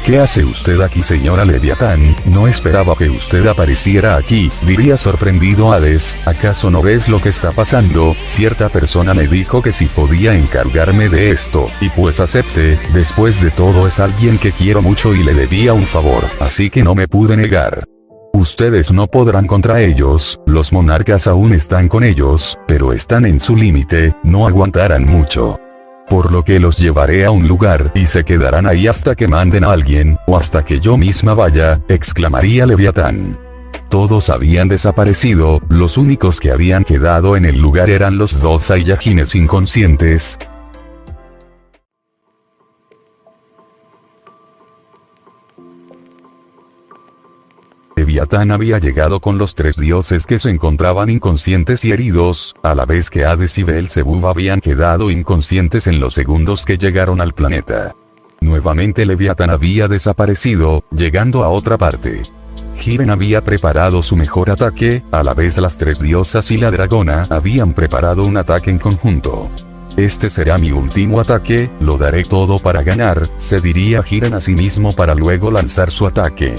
¿Qué hace usted aquí, señora Leviatán? No esperaba que usted apareciera aquí, diría sorprendido Hades, ¿acaso no ves lo que está pasando? Cierta persona me dijo que si podía encargarme de esto, y pues acepté, después de todo es alguien que quiero mucho y le debía un favor, así que no me pude negar. Ustedes no podrán contra ellos, los monarcas aún están con ellos, pero están en su límite, no aguantarán mucho. Por lo que los llevaré a un lugar y se quedarán ahí hasta que manden a alguien, o hasta que yo misma vaya, exclamaría Leviatán. Todos habían desaparecido, los únicos que habían quedado en el lugar eran los dos Saiyajines inconscientes. Leviatán había llegado con los tres dioses que se encontraban inconscientes y heridos, a la vez que Hades y Belzebub habían quedado inconscientes en los segundos que llegaron al planeta. Nuevamente Leviatán había desaparecido, llegando a otra parte. Jiren había preparado su mejor ataque, a la vez las tres diosas y la dragona habían preparado un ataque en conjunto. Este será mi último ataque, lo daré todo para ganar, se diría Jiren a sí mismo para luego lanzar su ataque.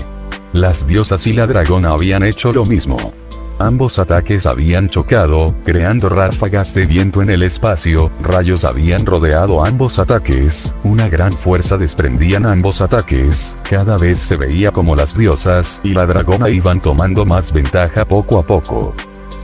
Las diosas y la dragona habían hecho lo mismo. Ambos ataques habían chocado, creando ráfagas de viento en el espacio, rayos habían rodeado ambos ataques, una gran fuerza desprendían ambos ataques, cada vez se veía como las diosas y la dragona iban tomando más ventaja poco a poco.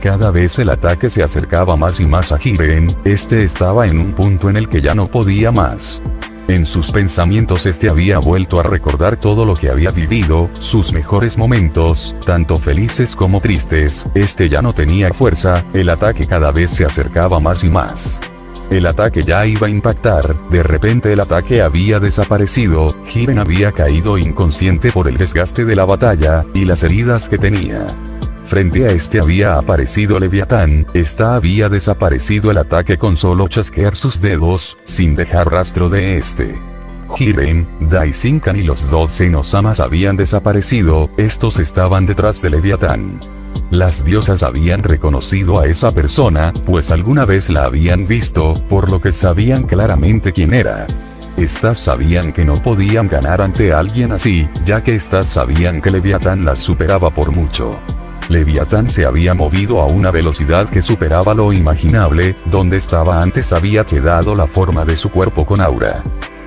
Cada vez el ataque se acercaba más y más a Jiren, este estaba en un punto en el que ya no podía más. En sus pensamientos había vuelto a recordar todo lo que había vivido, sus mejores momentos, tanto felices como tristes, ya no tenía fuerza, el ataque cada vez se acercaba más y más. El ataque ya iba a impactar, de repente el ataque había desaparecido, Jiren había caído inconsciente por el desgaste de la batalla, y las heridas que tenía. Frente a había aparecido Leviatán, había desaparecido el ataque con solo chasquear sus dedos, sin dejar rastro de Jiren, Daisinkan y los dos Zeno-samas habían desaparecido, estos estaban detrás de Leviatán. Las diosas habían reconocido a esa persona, pues alguna vez la habían visto, por lo que sabían claramente quién era. Estas sabían que no podían ganar ante alguien así, ya que estas sabían que Leviatán las superaba por mucho. Leviatán se había movido a una velocidad que superaba lo imaginable, donde estaba antes había quedado la forma de su cuerpo con aura.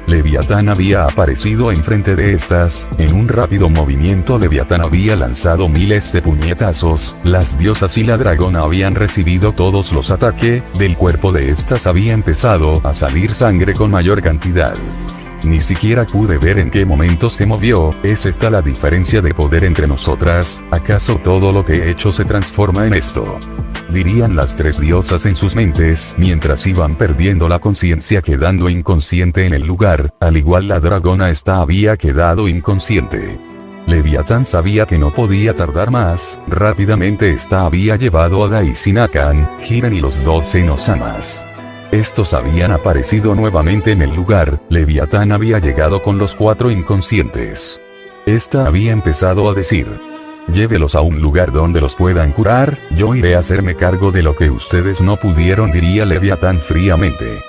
Leviatán había aparecido enfrente de estas, en un rápido movimiento Leviatán había lanzado miles de puñetazos, las diosas y la dragona habían recibido todos los ataques, del cuerpo de estas había empezado a salir sangre con mayor cantidad. Ni siquiera pude ver en qué momento se movió, ¿es esta la diferencia de poder entre nosotras? ¿Acaso todo lo que he hecho se transforma en esto? Dirían las tres diosas en sus mentes, mientras iban perdiendo la conciencia quedando inconsciente en el lugar, al igual la dragona había quedado inconsciente. Leviatán sabía que no podía tardar más, rápidamente había llevado a Daisinkan, Jiren y los dos Zeno-samas. Estos habían aparecido nuevamente en el lugar, Leviatán había llegado con los 4 inconscientes. Había empezado a decir: llévelos a un lugar donde los puedan curar, yo iré a hacerme cargo de lo que ustedes no pudieron, diría Leviatán fríamente.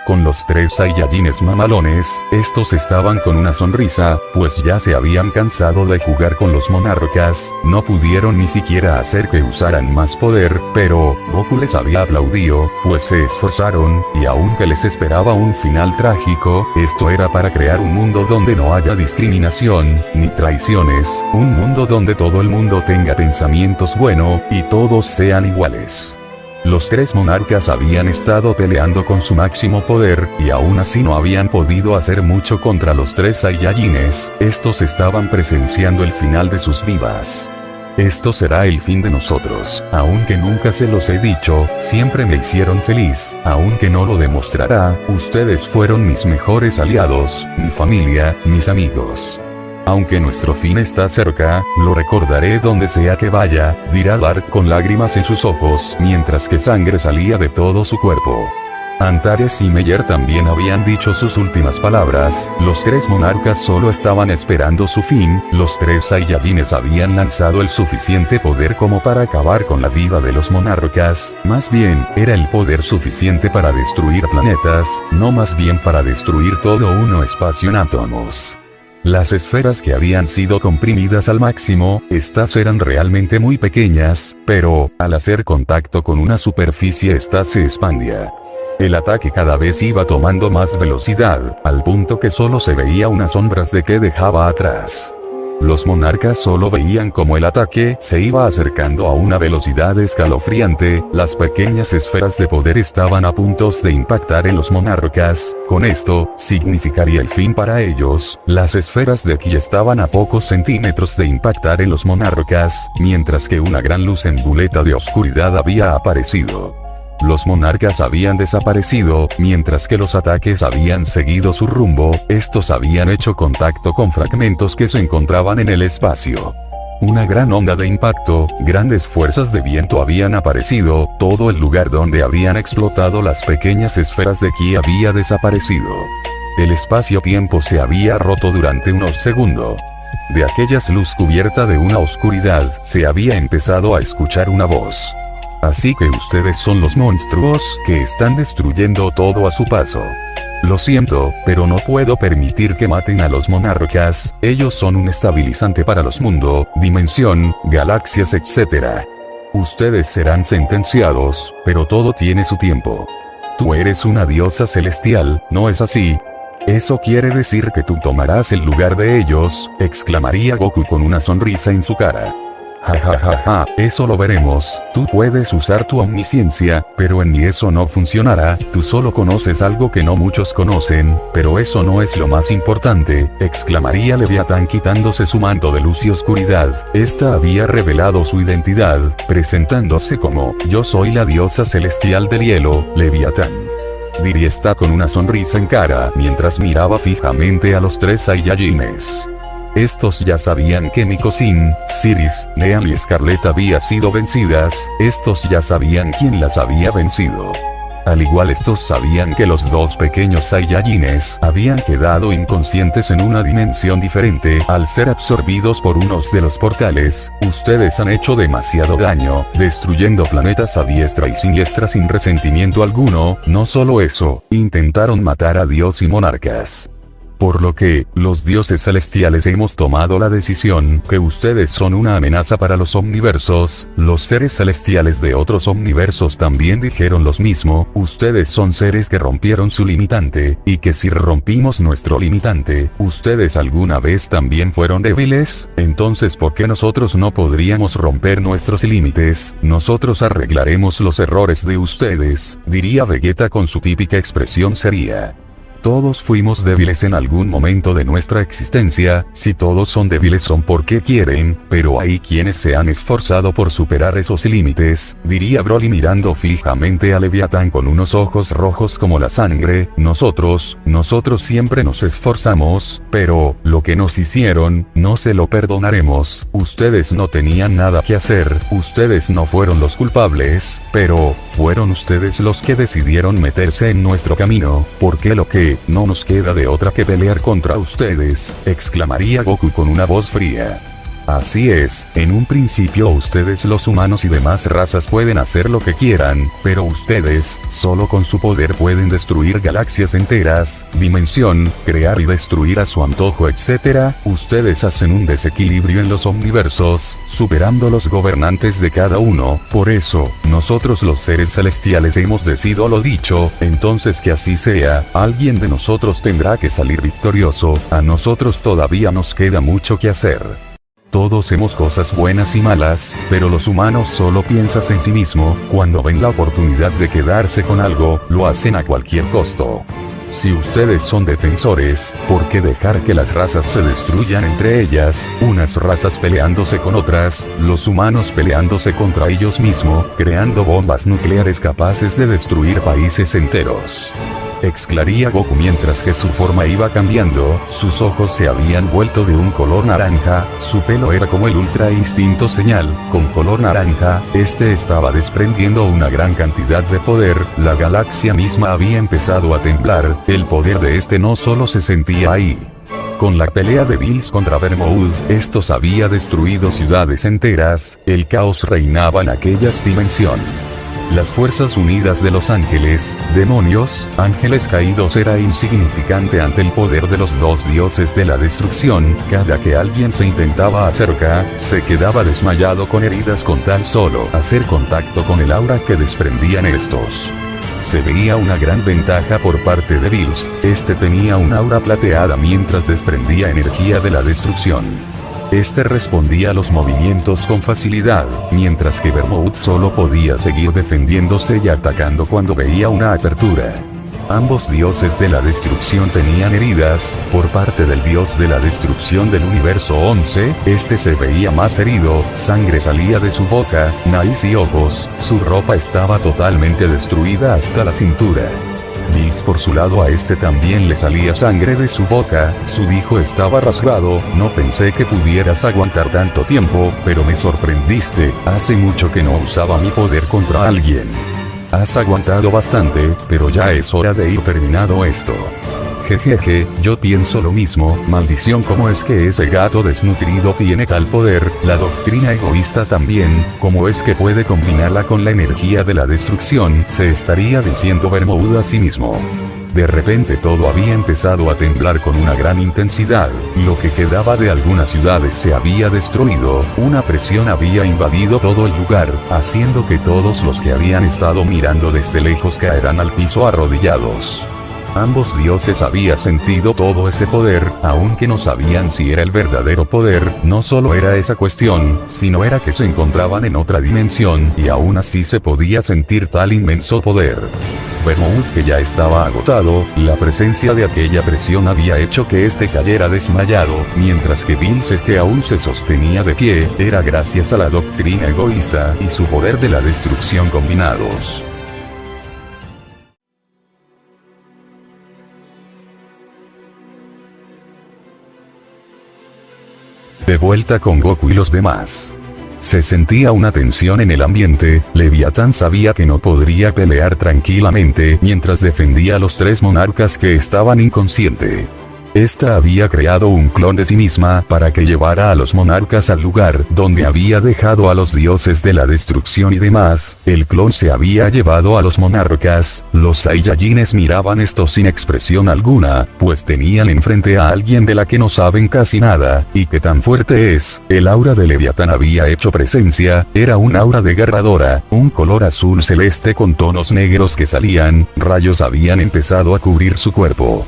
Con los 3 Saiyajines mamalones, estos estaban con una sonrisa, pues ya se habían cansado de jugar con los monarcas, no pudieron ni siquiera hacer que usaran más poder, pero Goku les había aplaudido, pues se esforzaron, y aunque les esperaba un final trágico, esto era para crear un mundo donde no haya discriminación, ni traiciones, un mundo donde todo el mundo tenga pensamientos buenos, y todos sean iguales. Los 3 monarcas habían estado peleando con su máximo poder, y aún así no habían podido hacer mucho contra los 3 Saiyajines, estos estaban presenciando el final de sus vidas. Esto será el fin de nosotros, aunque nunca se los he dicho, siempre me hicieron feliz, aunque no lo demostrará, ustedes fueron mis mejores aliados, mi familia, mis amigos. Aunque nuestro fin está cerca, lo recordaré donde sea que vaya, dirá Dark con lágrimas en sus ojos, mientras que sangre salía de todo su cuerpo. Antares y Meyer también habían dicho sus últimas palabras, los 3 monarcas solo estaban esperando su fin, los 3 Saiyajines habían lanzado el suficiente poder como para acabar con la vida de los monarcas, más bien, era el poder suficiente para destruir planetas, no más bien para destruir todo un espacio en átomos. Las esferas que habían sido comprimidas al máximo, estas eran realmente muy pequeñas, pero, al hacer contacto con una superficie esta se expandía. El ataque cada vez iba tomando más velocidad, al punto que solo se veía unas sombras de que dejaba atrás. Los monarcas solo veían como el ataque se iba acercando a una velocidad escalofriante, las pequeñas esferas de poder estaban a punto de impactar en los monarcas, con esto, significaría el fin para ellos, las esferas de ki estaban a pocos centímetros de impactar en los monarcas, mientras que una gran luz en buleta de oscuridad había aparecido. Los monarcas habían desaparecido, mientras que los ataques habían seguido su rumbo, estos habían hecho contacto con fragmentos que se encontraban en el espacio. Una gran onda de impacto, grandes fuerzas de viento habían aparecido, todo el lugar donde habían explotado las pequeñas esferas de ki había desaparecido. El espacio-tiempo se había roto durante unos segundos. De aquella luz cubierta de una oscuridad, se había empezado a escuchar una voz. Así que ustedes son los monstruos que están destruyendo todo a su paso. Lo siento, pero no puedo permitir que maten a los monarcas, ellos son un estabilizante para los mundos, dimensión, galaxias, etc. Ustedes serán sentenciados, pero todo tiene su tiempo. Tú eres una diosa celestial, ¿no es así? Eso quiere decir que tú tomarás el lugar de ellos, exclamaría Goku con una sonrisa en su cara. Ja ja ja ja, eso lo veremos, tú puedes usar tu omnisciencia, pero en mí eso no funcionará, tú solo conoces algo que no muchos conocen, pero eso no es lo más importante, exclamaría Leviatán quitándose su manto de luz y oscuridad, esta había revelado su identidad, presentándose como, yo soy la diosa celestial del hielo, Leviatán. Diri está con una sonrisa en cara mientras miraba fijamente a los tres Saiyajines. Estos ya sabían que Mikosin, Siris, Nean y Scarlet habían sido vencidas, estos ya sabían quién las había vencido. Al igual estos sabían que los dos pequeños Saiyajines habían quedado inconscientes en una dimensión diferente al ser absorbidos por unos de los portales, ustedes han hecho demasiado daño, destruyendo planetas a diestra y siniestra sin resentimiento alguno, no solo eso, intentaron matar a Dios y monarcas. Por lo que, los dioses celestiales hemos tomado la decisión que ustedes son una amenaza para los omniversos, los seres celestiales de otros omniversos también dijeron lo mismo, ustedes son seres que rompieron su limitante, y que si rompimos nuestro limitante, ustedes alguna vez también fueron débiles, entonces ¿por qué nosotros no podríamos romper nuestros límites? Nosotros arreglaremos los errores de ustedes, diría Vegeta con su típica expresión seria. Todos fuimos débiles en algún momento de nuestra existencia, si todos son débiles son porque quieren, pero hay quienes se han esforzado por superar esos límites, diría Broly mirando fijamente a Leviatán con unos ojos rojos como la sangre, nosotros siempre nos esforzamos, pero, lo que nos hicieron, no se lo perdonaremos, ustedes no tenían nada que hacer, ustedes no fueron los culpables, pero, fueron ustedes los que decidieron meterse en nuestro camino, porque lo que no nos queda de otra que pelear contra ustedes, exclamaría Goku con una voz fría. Así es, en un principio ustedes los humanos y demás razas pueden hacer lo que quieran, pero ustedes, solo con su poder pueden destruir galaxias enteras, dimensión, crear y destruir a su antojo etc. Ustedes hacen un desequilibrio en los omniversos, superando los gobernantes de cada uno, por eso, nosotros los seres celestiales hemos decidido lo dicho, entonces que así sea, alguien de nosotros tendrá que salir victorioso, a nosotros todavía nos queda mucho que hacer. Todos hacemos cosas buenas y malas, pero los humanos solo piensan en sí mismo, cuando ven la oportunidad de quedarse con algo, lo hacen a cualquier costo. Si ustedes son defensores, ¿por qué dejar que las razas se destruyan entre ellas, unas razas peleándose con otras, los humanos peleándose contra ellos mismos, creando bombas nucleares capaces de destruir países enteros? Exclamaría Goku mientras que su forma iba cambiando, sus ojos se habían vuelto de un color naranja, su pelo era como el ultra instinto señal, con color naranja, este estaba desprendiendo una gran cantidad de poder, la galaxia misma había empezado a temblar, el poder de este no solo se sentía ahí. Con la pelea de Bills contra Vermouth, estos había destruido ciudades enteras, el caos reinaba en aquellas dimensiones. Las fuerzas unidas de los ángeles, demonios, ángeles caídos era insignificante ante el poder de los dos dioses de la destrucción, cada que alguien se intentaba acercar, se quedaba desmayado con heridas con tan solo hacer contacto con el aura que desprendían estos. Se veía una gran ventaja por parte de Bills, este tenía un aura plateada mientras desprendía energía de la destrucción. Este respondía a los movimientos con facilidad, mientras que Vermouth solo podía seguir defendiéndose y atacando cuando veía una apertura. Ambos dioses de la destrucción tenían heridas, por parte del dios de la destrucción del universo 11, este se veía más herido, sangre salía de su boca, nariz y ojos, su ropa estaba totalmente destruida hasta la cintura. Bills por su lado a este también le salía sangre de su boca, su hijo estaba rasgado, no pensé que pudieras aguantar tanto tiempo, pero me sorprendiste, hace mucho que no usaba mi poder contra alguien. Has aguantado bastante, pero ya es hora de ir terminado esto. Jejeje, yo pienso lo mismo, maldición, ¿cómo es que ese gato desnutrido tiene tal poder? La doctrina egoísta también, ¿cómo es que puede combinarla con la energía de la destrucción? Se estaría diciendo Vermouth a sí mismo. De repente todo había empezado a temblar con una gran intensidad, lo que quedaba de algunas ciudades se había destruido, una presión había invadido todo el lugar, haciendo que todos los que habían estado mirando desde lejos caeran al piso arrodillados. Ambos dioses habían sentido todo ese poder, aunque no sabían si era el verdadero poder, no solo era esa cuestión, sino era que se encontraban en otra dimensión, y aún así se podía sentir tal inmenso poder. Vermouth, que ya estaba agotado, la presencia de aquella presión había hecho que este cayera desmayado, mientras que Vince aún se sostenía de pie, era gracias a la doctrina egoísta y su poder de la destrucción combinados. De vuelta con Goku y los demás. Se sentía una tensión en el ambiente, Leviatán sabía que no podría pelear tranquilamente mientras defendía a los tres monarcas que estaban inconscientes. Esta había creado un clon de sí misma para que llevara a los monarcas al lugar donde había dejado a los dioses de la destrucción y demás. El clon se había llevado a los monarcas. Los Saiyajines miraban esto sin expresión alguna, pues tenían enfrente a alguien de la que no saben casi nada, y que tan fuerte es. El aura de Leviatán había hecho presencia, era un aura desgarradora, un color azul celeste con tonos negros que salían, rayos habían empezado a cubrir su cuerpo.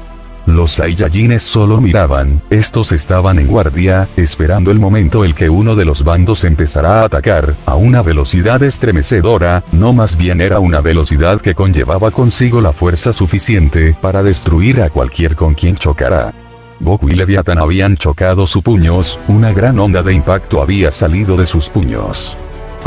Los Saiyajines solo miraban, estos estaban en guardia, esperando el momento en que uno de los bandos empezará a atacar, a una velocidad estremecedora, no, más bien era una velocidad que conllevaba consigo la fuerza suficiente para destruir a cualquier con quien chocará. Goku y Leviatán habían chocado sus puños, una gran onda de impacto había salido de sus puños.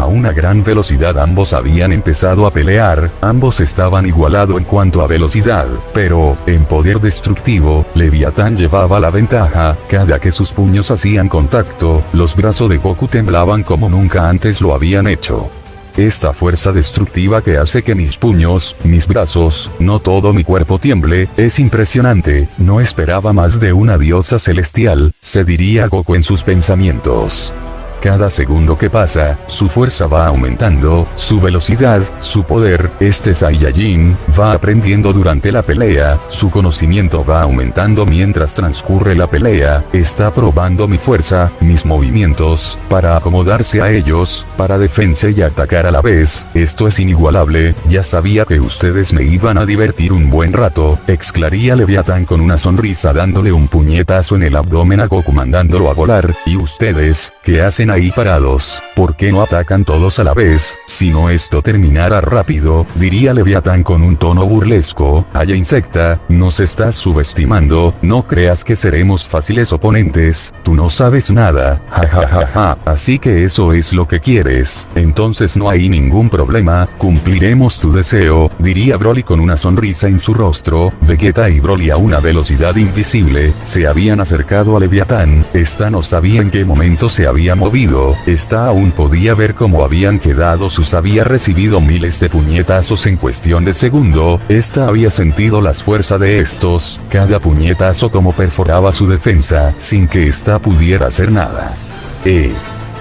A una gran velocidad ambos habían empezado a pelear, ambos estaban igualados en cuanto a velocidad, pero, en poder destructivo, Leviatán llevaba la ventaja. Cada que sus puños hacían contacto, los brazos de Goku temblaban como nunca antes lo habían hecho. Esta fuerza destructiva que hace que mis puños, mis brazos, no todo mi cuerpo tiemble, es impresionante. No esperaba más de una diosa celestial, se diría Goku en sus pensamientos. Cada segundo que pasa, su fuerza va aumentando, su velocidad, su poder, este Saiyajin, va aprendiendo durante la pelea, su conocimiento va aumentando mientras transcurre la pelea, está probando mi fuerza, mis movimientos, para acomodarse a ellos, para defensa y atacar a la vez. Esto es inigualable, ya sabía que ustedes me iban a divertir un buen rato, exclamaría Leviatán con una sonrisa dándole un puñetazo en el abdomen a Goku mandándolo a volar, y ustedes, ¿qué hacen ahí parados? ¿Por qué no atacan todos a la vez? Si no esto terminara rápido, diría Leviatán con un tono burlesco. Haya insecta, nos estás subestimando, no creas que seremos fáciles oponentes, tú no sabes nada, jajajaja, así que eso es lo que quieres, entonces no hay ningún problema, cumpliremos tu deseo, diría Broly con una sonrisa en su rostro. Vegeta y Broly a una velocidad invisible, se habían acercado a Leviatán, esta no sabía en qué momento se había movido. Esta aún podía ver cómo habían quedado sus había recibido miles de puñetazos en cuestión de segundo, esta había sentido las fuerzas de estos, cada puñetazo como perforaba su defensa, sin que esta pudiera hacer nada.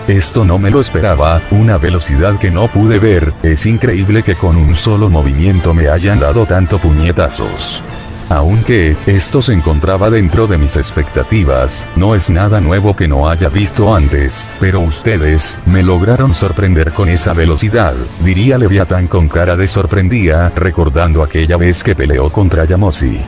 Esto no me lo esperaba, una velocidad que no pude ver, es increíble que con un solo movimiento me hayan dado tanto puñetazos. Aunque, esto se encontraba dentro de mis expectativas, no es nada nuevo que no haya visto antes, pero ustedes, me lograron sorprender con esa velocidad, diría Leviatán con cara de sorprendida, recordando aquella vez que peleó contra Yamosi.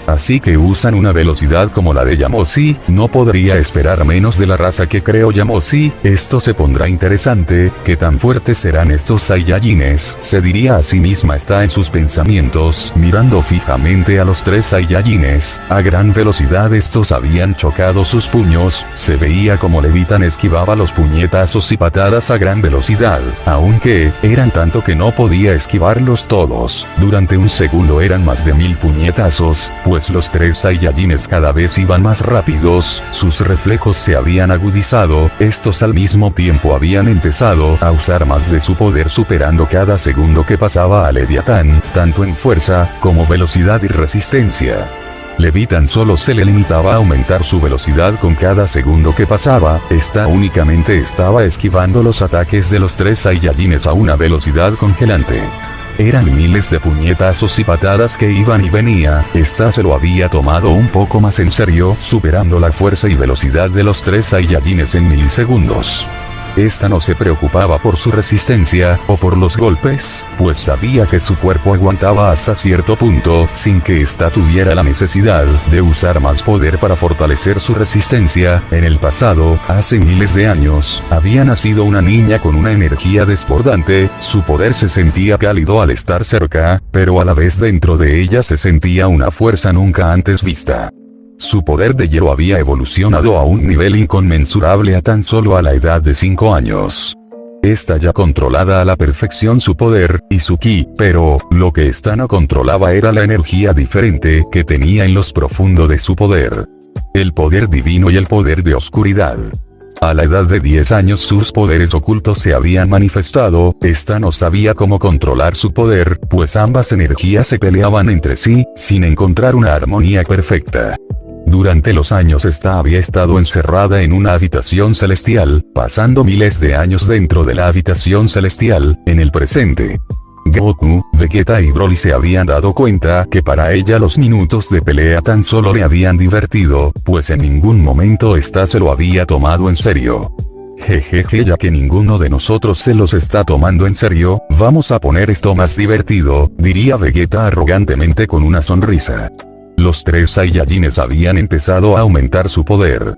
Así que usan una velocidad como la de Yamosi, no podría esperar menos de la raza que creó Yamosi, esto se pondrá interesante, ¿qué tan fuertes serán estos Saiyajines? Se diría a sí misma está en sus pensamientos, mirando fijamente a los tres Saiyajines, a gran velocidad estos habían chocado sus puños, se veía como Leviatán esquivaba los puñetazos y patadas a gran velocidad, aunque, eran tanto que no podía esquivarlos todos, durante un segundo eran más de 1000 puñetazos, pues los tres Saiyajines cada vez iban más rápidos, sus reflejos se habían agudizado, estos al mismo tiempo habían empezado a usar más de su poder superando cada segundo que pasaba a Leviatán, tanto en fuerza, como velocidad y resistencia. Levi tan solo se le limitaba a aumentar su velocidad con cada segundo que pasaba, esta únicamente estaba esquivando los ataques de los 3 Saiyajines a una velocidad congelante. Eran miles de puñetazos y patadas que iban y venía, esta se lo había tomado un poco más en serio, superando la fuerza y velocidad de los 3 Saiyajines en milisegundos. Esta no se preocupaba por su resistencia, o por los golpes, pues sabía que su cuerpo aguantaba hasta cierto punto, sin que ésta tuviera la necesidad de usar más poder para fortalecer su resistencia. En el pasado, hace miles de años, había nacido una niña con una energía desbordante, su poder se sentía cálido al estar cerca, pero a la vez dentro de ella se sentía una fuerza nunca antes vista. Su poder de hielo había evolucionado a un nivel inconmensurable a tan solo a la edad de 5 años. Esta ya controlada a la perfección su poder, y su ki, pero, lo que esta no controlaba era la energía diferente que tenía en lo profundo de su poder. El poder divino y el poder de oscuridad. A la edad de 10 años sus poderes ocultos se habían manifestado, esta no sabía cómo controlar su poder, pues ambas energías se peleaban entre sí, sin encontrar una armonía perfecta. Durante los años esta había estado encerrada en una habitación celestial, pasando miles de años dentro de la habitación celestial, en el presente. Goku, Vegeta y Broly se habían dado cuenta que para ella los minutos de pelea tan solo le habían divertido, pues en ningún momento esta se lo había tomado en serio. Jejeje, ya que ninguno de nosotros se los está tomando en serio, vamos a poner esto más divertido, diría Vegeta arrogantemente con una sonrisa. Los 3 Saiyajines habían empezado a aumentar su poder.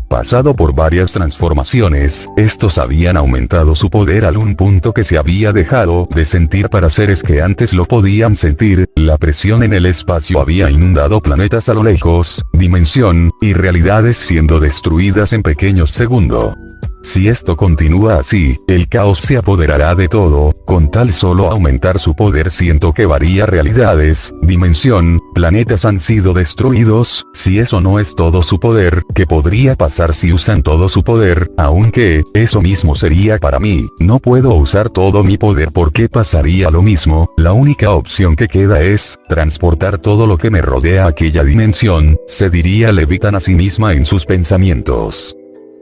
Pasado por varias transformaciones, estos habían aumentado su poder a un punto que se había dejado de sentir para seres que antes lo podían sentir. La presión en el espacio había inundado planetas a lo lejos, dimensión, y realidades siendo destruidas en pequeños segundos. Si esto continúa así, el caos se apoderará de todo, con tal solo aumentar su poder siento que varias realidades, dimensión, planetas han sido destruidos. Si eso no es todo su poder, ¿qué podría pasar si usan todo su poder? Aunque, eso mismo sería para mí, no puedo usar todo mi poder porque pasaría lo mismo, la única opción que queda es, transportar todo lo que me rodea a aquella dimensión, se diría Leviatán a sí misma en sus pensamientos.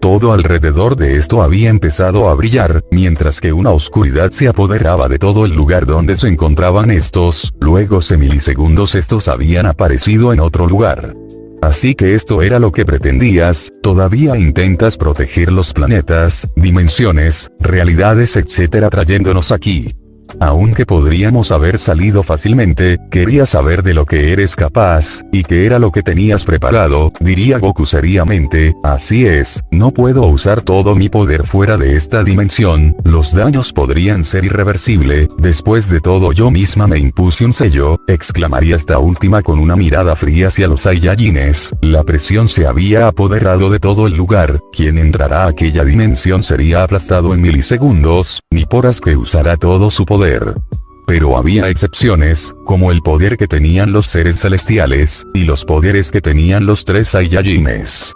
Todo alrededor de esto había empezado a brillar, mientras que una oscuridad se apoderaba de todo el lugar donde se encontraban estos, luego hace milisegundos estos habían aparecido en otro lugar. Así que esto era lo que pretendías, todavía intentas proteger los planetas, dimensiones, realidades etc. trayéndonos aquí. Aunque podríamos haber salido fácilmente, quería saber de lo que eres capaz, y qué era lo que tenías preparado, diría Goku seriamente. Así es, no puedo usar todo mi poder fuera de esta dimensión, los daños podrían ser irreversibles, después de todo yo misma me impuse un sello, exclamaría esta última con una mirada fría hacia los Saiyajines. La presión se había apoderado de todo el lugar, quien entrará a aquella dimensión sería aplastado en milisegundos, ni poras que usará todo su poder. Pero había excepciones, como el poder que tenían los seres celestiales, y los poderes que tenían los 3 Saiyajines.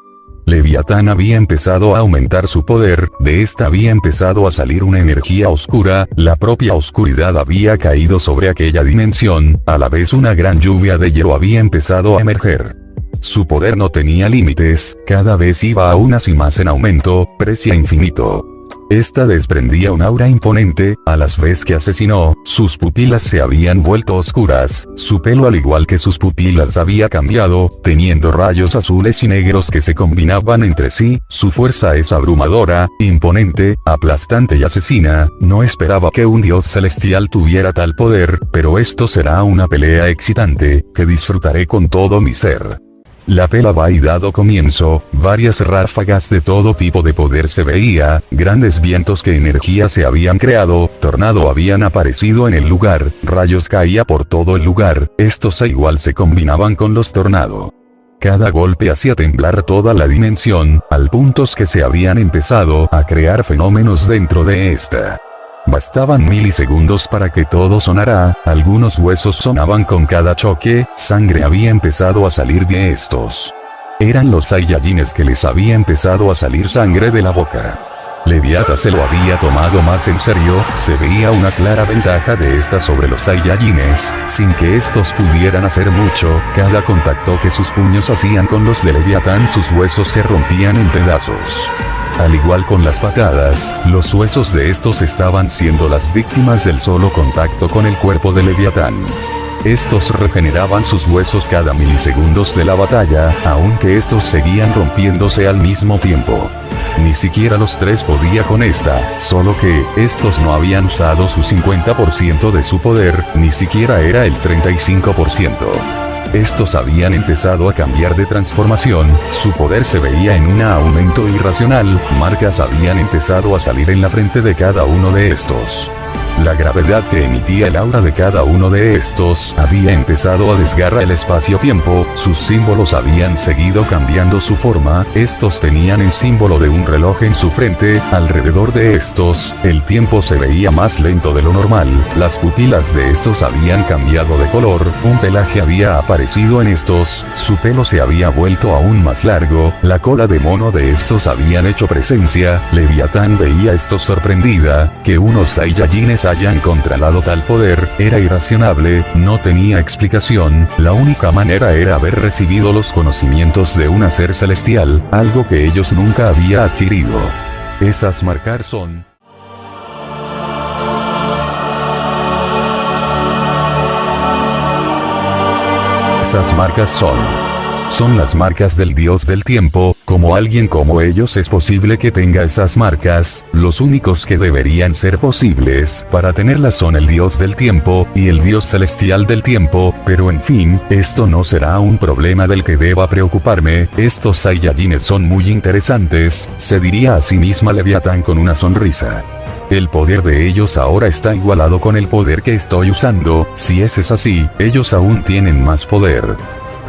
Leviatán había empezado a aumentar su poder, de esta había empezado a salir una energía oscura, la propia oscuridad había caído sobre aquella dimensión, a la vez una gran lluvia de hielo había empezado a emerger. Su poder no tenía límites, cada vez iba aún así más en aumento, parecía infinito. Esta desprendía un aura imponente, a las veces que asesinó, sus pupilas se habían vuelto oscuras, su pelo al igual que sus pupilas había cambiado, teniendo rayos azules y negros que se combinaban entre sí, su fuerza es abrumadora, imponente, aplastante y asesina, no esperaba que un dios celestial tuviera tal poder, pero esto será una pelea excitante, que disfrutaré con todo mi ser. La pelea había dado comienzo, varias ráfagas de todo tipo de poder se veía, grandes vientos que energía se habían creado, tornado habían aparecido en el lugar, rayos caía por todo el lugar, estos a igual se combinaban con los tornados. Cada golpe hacía temblar toda la dimensión, al punto que se habían empezado a crear fenómenos dentro de esta. Bastaban milisegundos para que todo sonara, algunos huesos sonaban con cada choque, sangre había empezado a salir de estos. Eran los Saiyajines que les había empezado a salir sangre de la boca. Leviatán se lo había tomado más en serio, se veía una clara ventaja de esta sobre los Saiyajines, sin que estos pudieran hacer mucho. Cada contacto que sus puños hacían con los de Leviatán, sus huesos se rompían en pedazos. Al igual con las patadas, los huesos de estos estaban siendo las víctimas del solo contacto con el cuerpo de Leviatán. Estos regeneraban sus huesos cada milisegundos de la batalla, aunque estos seguían rompiéndose al mismo tiempo. Ni siquiera los tres podía con esta, solo que, estos no habían usado su 50% de su poder, ni siquiera era el 35%. Estos habían empezado a cambiar de transformación, su poder se veía en un aumento irracional, marcas habían empezado a salir en la frente de cada uno de estos. La gravedad que emitía el aura de cada uno de estos había empezado a desgarrar el espacio-tiempo, sus símbolos habían seguido cambiando su forma, estos tenían el símbolo de un reloj en su frente, alrededor de estos, el tiempo se veía más lento de lo normal, las pupilas de estos habían cambiado de color, un pelaje había aparecido en estos, su pelo se había vuelto aún más largo, la cola de mono de estos habían hecho presencia, Leviatán veía esto sorprendida, que unos Saiyajines hayan controlado tal poder, era irracionable, no tenía explicación, la única manera era haber recibido los conocimientos de un ser celestial, algo que ellos nunca había adquirido. Esas marcas son... Esas marcas son las marcas del dios del tiempo. Como alguien como ellos es posible que tenga esas marcas, los únicos que deberían ser posibles para tenerlas son el dios del tiempo, y el dios celestial del tiempo, pero en fin, esto no será un problema del que deba preocuparme, estos Saiyajines son muy interesantes, se diría a sí misma Leviatán con una sonrisa. El poder de ellos ahora está igualado con el poder que estoy usando, si ese es así, ellos aún tienen más poder.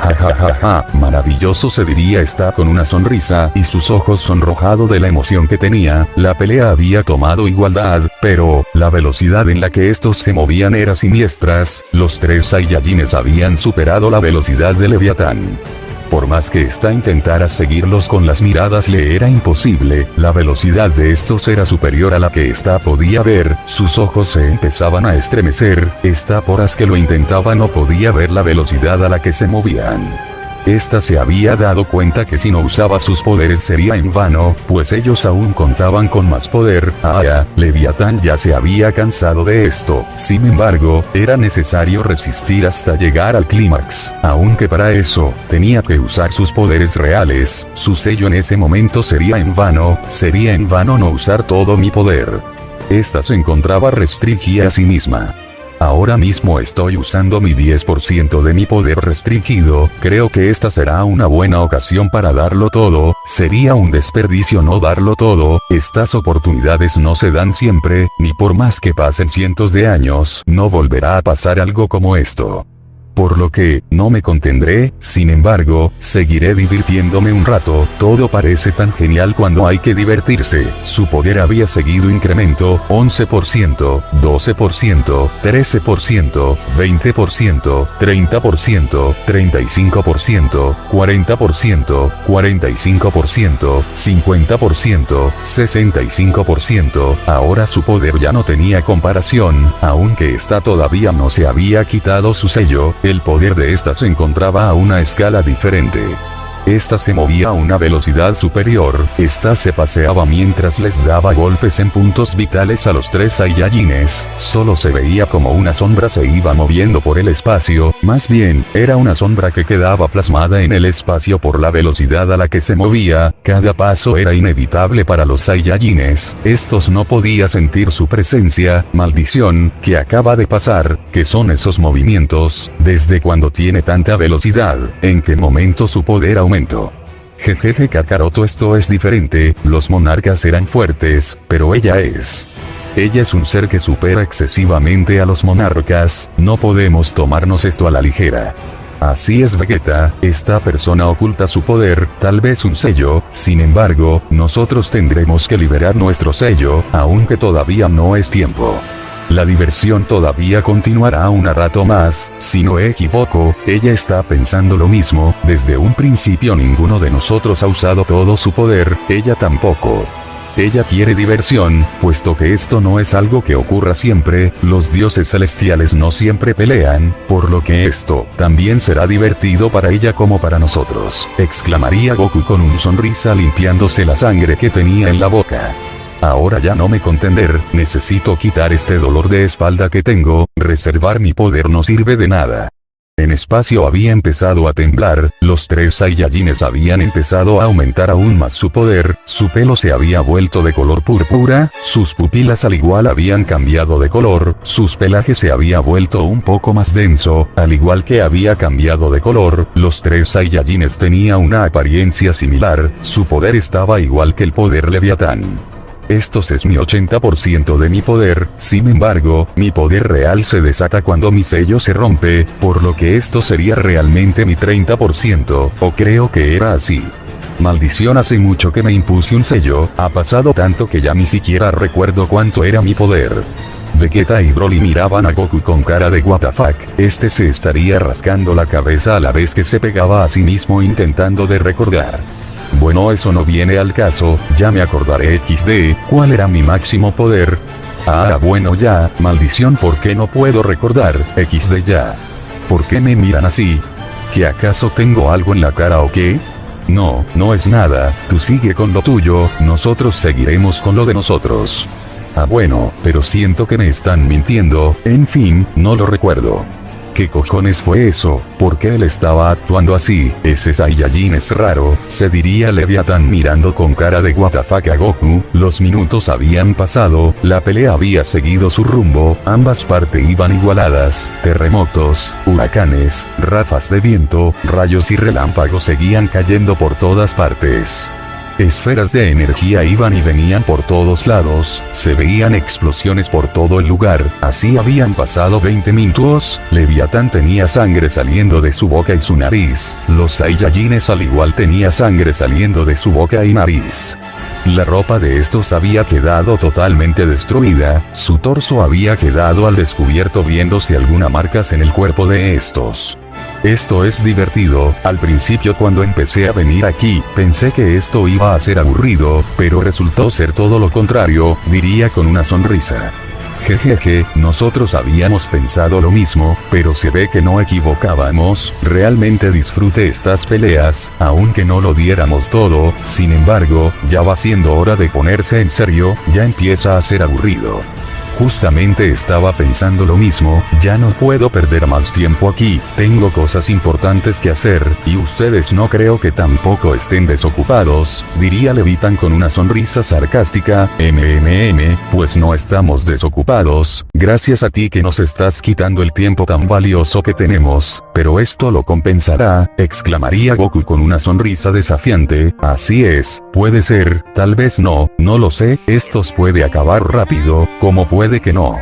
Ja ja ja ja, maravilloso se diría está con una sonrisa y sus ojos sonrojados de la emoción que tenía, la pelea había tomado igualdad, pero, la velocidad en la que estos se movían era siniestras, los tres Saiyajines habían superado la velocidad de Leviatán. Por más que ésta intentara seguirlos con las miradas le era imposible, la velocidad de estos era superior a la que ésta podía ver, sus ojos se empezaban a estremecer, ésta por más que lo intentaba no podía ver la velocidad a la que se movían. Esta se había dado cuenta que si no usaba sus poderes sería en vano, pues ellos aún contaban con más poder. Leviatán ya se había cansado de esto, sin embargo, era necesario resistir hasta llegar al clímax, aunque para eso, tenía que usar sus poderes reales, su sello en ese momento sería en vano no usar todo mi poder. Esta se encontraba restringida a sí misma. Ahora mismo estoy usando mi 10% de mi poder restringido, creo que esta será una buena ocasión para darlo todo, sería un desperdicio no darlo todo, estas oportunidades no se dan siempre, ni por más que pasen cientos de años, no volverá a pasar algo como esto. Por lo que, no me contendré, sin embargo, seguiré divirtiéndome un rato, todo parece tan genial cuando hay que divertirse, su poder había seguido incremento, 11%, 12%, 13%, 20%, 30%, 35%, 40%, 45%, 50%, 65%, ahora su poder ya no tenía comparación, aunque esta todavía no se había quitado su sello, el poder de esta se encontraba a una escala diferente. Esta se movía a una velocidad superior, esta se paseaba mientras les daba golpes en puntos vitales a los tres Saiyajines, solo se veía como una sombra se iba moviendo por el espacio, más bien, era una sombra que quedaba plasmada en el espacio por la velocidad a la que se movía, cada paso era inevitable para los Saiyajines, estos no podían sentir su presencia, maldición, que acaba de pasar, que son esos movimientos, desde cuando tiene tanta velocidad, en qué momento su poder aumentó. Jejeje Kakaroto esto es diferente, los monarcas eran fuertes, pero ella es un ser que supera excesivamente a los monarcas, no podemos tomarnos esto a la ligera. Así es Vegeta, esta persona oculta su poder, tal vez un sello, sin embargo, nosotros tendremos que liberar nuestro sello, aunque todavía no es tiempo. La diversión todavía continuará un rato más, si no me equivoco, ella está pensando lo mismo, desde un principio ninguno de nosotros ha usado todo su poder, ella tampoco. Ella quiere diversión, puesto que esto no es algo que ocurra siempre, los dioses celestiales no siempre pelean, por lo que esto también será divertido para ella como para nosotros, exclamaría Goku con una sonrisa limpiándose la sangre que tenía en la boca. Ahora ya no me contender, necesito quitar este dolor de espalda que tengo, reservar mi poder no sirve de nada. En espacio había empezado a temblar, los 3 Saiyajines habían empezado a aumentar aún más su poder, su pelo se había vuelto de color púrpura, sus pupilas al igual habían cambiado de color, sus pelajes se había vuelto un poco más denso, al igual que había cambiado de color, los 3 Saiyajines tenían una apariencia similar, su poder estaba igual que el poder Leviatán. Estos es mi 80% de mi poder, sin embargo, mi poder real se desata cuando mi sello se rompe, por lo que esto sería realmente mi 30%, o creo que era así. Maldición, hace mucho que me impuse un sello, ha pasado tanto que ya ni siquiera recuerdo cuánto era mi poder. Vegeta y Broly miraban a Goku con cara de what the fuck, este se estaría rascando la cabeza a la vez que se pegaba a sí mismo intentando de recordar. Bueno, eso no viene al caso, ya me acordaré XD, ¿cuál era mi máximo poder? Ah, bueno ya, maldición, ¿por qué no puedo recordar? XD ya. ¿Por qué me miran así? ¿Que acaso tengo algo en la cara o qué? No, no es nada, tú sigue con lo tuyo, nosotros seguiremos con lo de nosotros. Ah bueno, pero siento que me están mintiendo, en fin, no lo recuerdo. ¿Qué cojones fue eso? ¿Por qué él estaba actuando así? Ese Saiyajin es raro, se diría Leviatán mirando con cara de what the fuck a Goku. Los minutos habían pasado, la pelea había seguido su rumbo, ambas partes iban igualadas, terremotos, huracanes, ráfagas de viento, rayos y relámpagos seguían cayendo por todas partes. Esferas de energía iban y venían por todos lados, se veían explosiones por todo el lugar, así habían pasado 20 minutos, Leviatán tenía sangre saliendo de su boca y su nariz, los Saiyajines al igual tenía sangre saliendo de su boca y nariz. La ropa de estos había quedado totalmente destruida, su torso había quedado al descubierto viéndose algunas marcas en el cuerpo de estos. Esto es divertido, al principio cuando empecé a venir aquí, pensé que esto iba a ser aburrido, pero resultó ser todo lo contrario, diría con una sonrisa. Jejeje, nosotros habíamos pensado lo mismo, pero se ve que no equivocábamos, realmente disfruté estas peleas, aunque no lo diéramos todo, sin embargo, ya va siendo hora de ponerse en serio, ya empieza a ser aburrido. Justamente estaba pensando lo mismo, ya no puedo perder más tiempo aquí, tengo cosas importantes que hacer, y ustedes no creo que tampoco estén desocupados, diría Leviatán con una sonrisa sarcástica, pues no estamos desocupados, gracias a ti que nos estás quitando el tiempo tan valioso que tenemos, pero esto lo compensará, exclamaría Goku con una sonrisa desafiante, así es, puede ser, tal vez no, no lo sé, estos puede acabar rápido, como puede que no.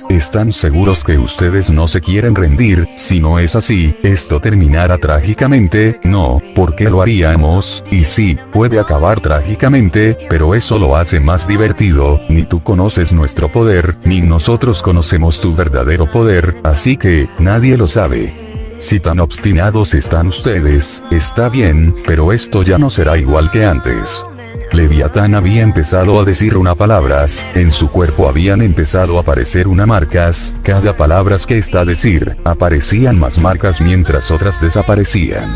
¿Están seguros que ustedes no se quieren rendir? Si no es así, esto terminará trágicamente, no, ¿por qué lo haríamos? Y sí, puede acabar trágicamente, pero eso lo hace más divertido, ni tú conoces nuestro poder, ni nosotros conocemos tu verdadero poder, así que, nadie lo sabe. Si tan obstinados están ustedes, está bien, pero esto ya no será igual que antes. Leviatán había empezado a decir unas palabras, en su cuerpo habían empezado a aparecer unas marcas, cada palabra que está a decir, aparecían más marcas mientras otras desaparecían.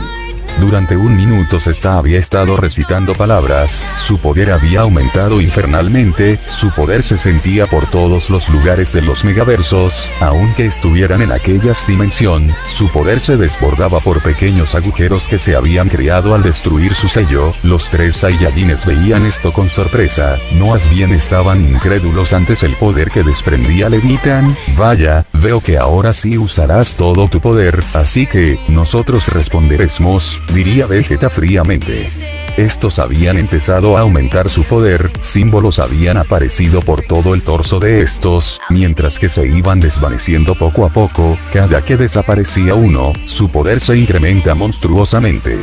Durante un minuto había estado recitando palabras, su poder había aumentado infernalmente, su poder se sentía por todos los lugares de los megaversos, aunque estuvieran en aquellas dimensión, su poder se desbordaba por pequeños agujeros que se habían creado al destruir su sello, los 3 Saiyajines veían esto con sorpresa, no más bien estaban incrédulos ante el poder que desprendía Leviatán, vaya, veo que ahora sí usarás todo tu poder, así que, nosotros responderemos, diría Vegeta fríamente. Estos habían empezado a aumentar su poder, símbolos habían aparecido por todo el torso de estos, mientras que se iban desvaneciendo poco a poco, cada que desaparecía uno, su poder se incrementa monstruosamente.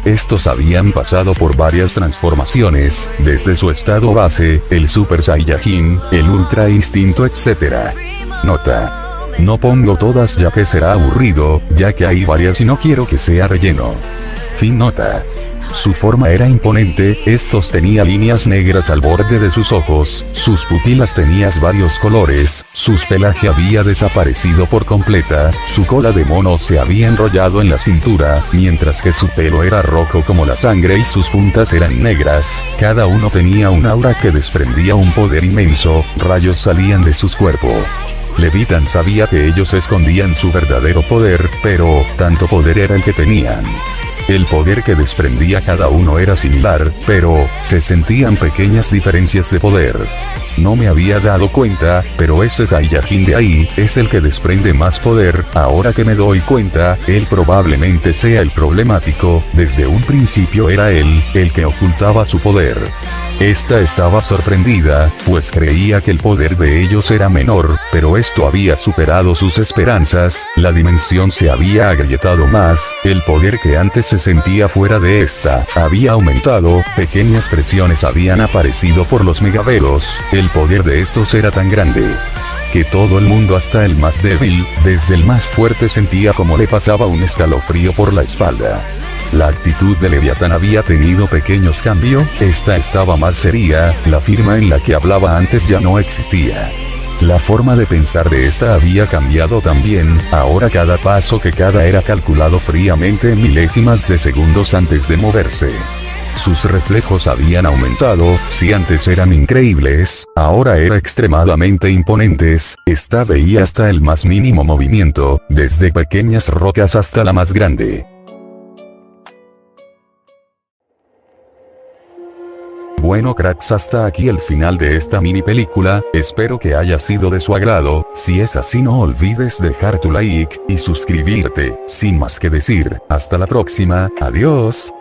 Estos habían pasado por varias transformaciones, desde su estado base, el Super Saiyajin, el Ultra Instinto etc. Nota. No pongo todas ya que será aburrido, ya que hay varias y no quiero que sea relleno. Fin nota. Su forma era imponente, estos tenía líneas negras al borde de sus ojos, sus pupilas tenían varios colores, su pelaje había desaparecido por completa, su cola de mono se había enrollado en la cintura, mientras que su pelo era rojo como la sangre y sus puntas eran negras, cada uno tenía un aura que desprendía un poder inmenso, rayos salían de sus cuerpos. Leviatán sabía que ellos escondían su verdadero poder, pero, tanto poder era el que tenían. El poder que desprendía cada uno era similar, pero, se sentían pequeñas diferencias de poder. No me había dado cuenta, pero ese Saiyajin de ahí, es el que desprende más poder, ahora que me doy cuenta, él probablemente sea el problemático, desde un principio era él, el que ocultaba su poder. Esta estaba sorprendida, pues creía que el poder de ellos era menor, pero esto había superado sus esperanzas, la dimensión se había agrietado más, el poder que antes se sentía fuera de esta, había aumentado, pequeñas presiones habían aparecido por los megavelos, el poder de estos era tan grande que todo el mundo, hasta el más débil, desde el más fuerte, sentía como le pasaba un escalofrío por la espalda. La actitud de Leviatán había tenido pequeños cambios, esta estaba más seria, la firma en la que hablaba antes ya no existía. La forma de pensar de esta había cambiado también, ahora cada paso que cada era calculado fríamente en milésimas de segundos antes de moverse. Sus reflejos habían aumentado, si antes eran increíbles, ahora eran extremadamente imponentes, esta veía hasta el más mínimo movimiento, desde pequeñas rocas hasta la más grande. Bueno cracks, hasta aquí el final de esta mini película, espero que haya sido de su agrado, si es así no olvides dejar tu like, y suscribirte, sin más que decir, hasta la próxima, adiós.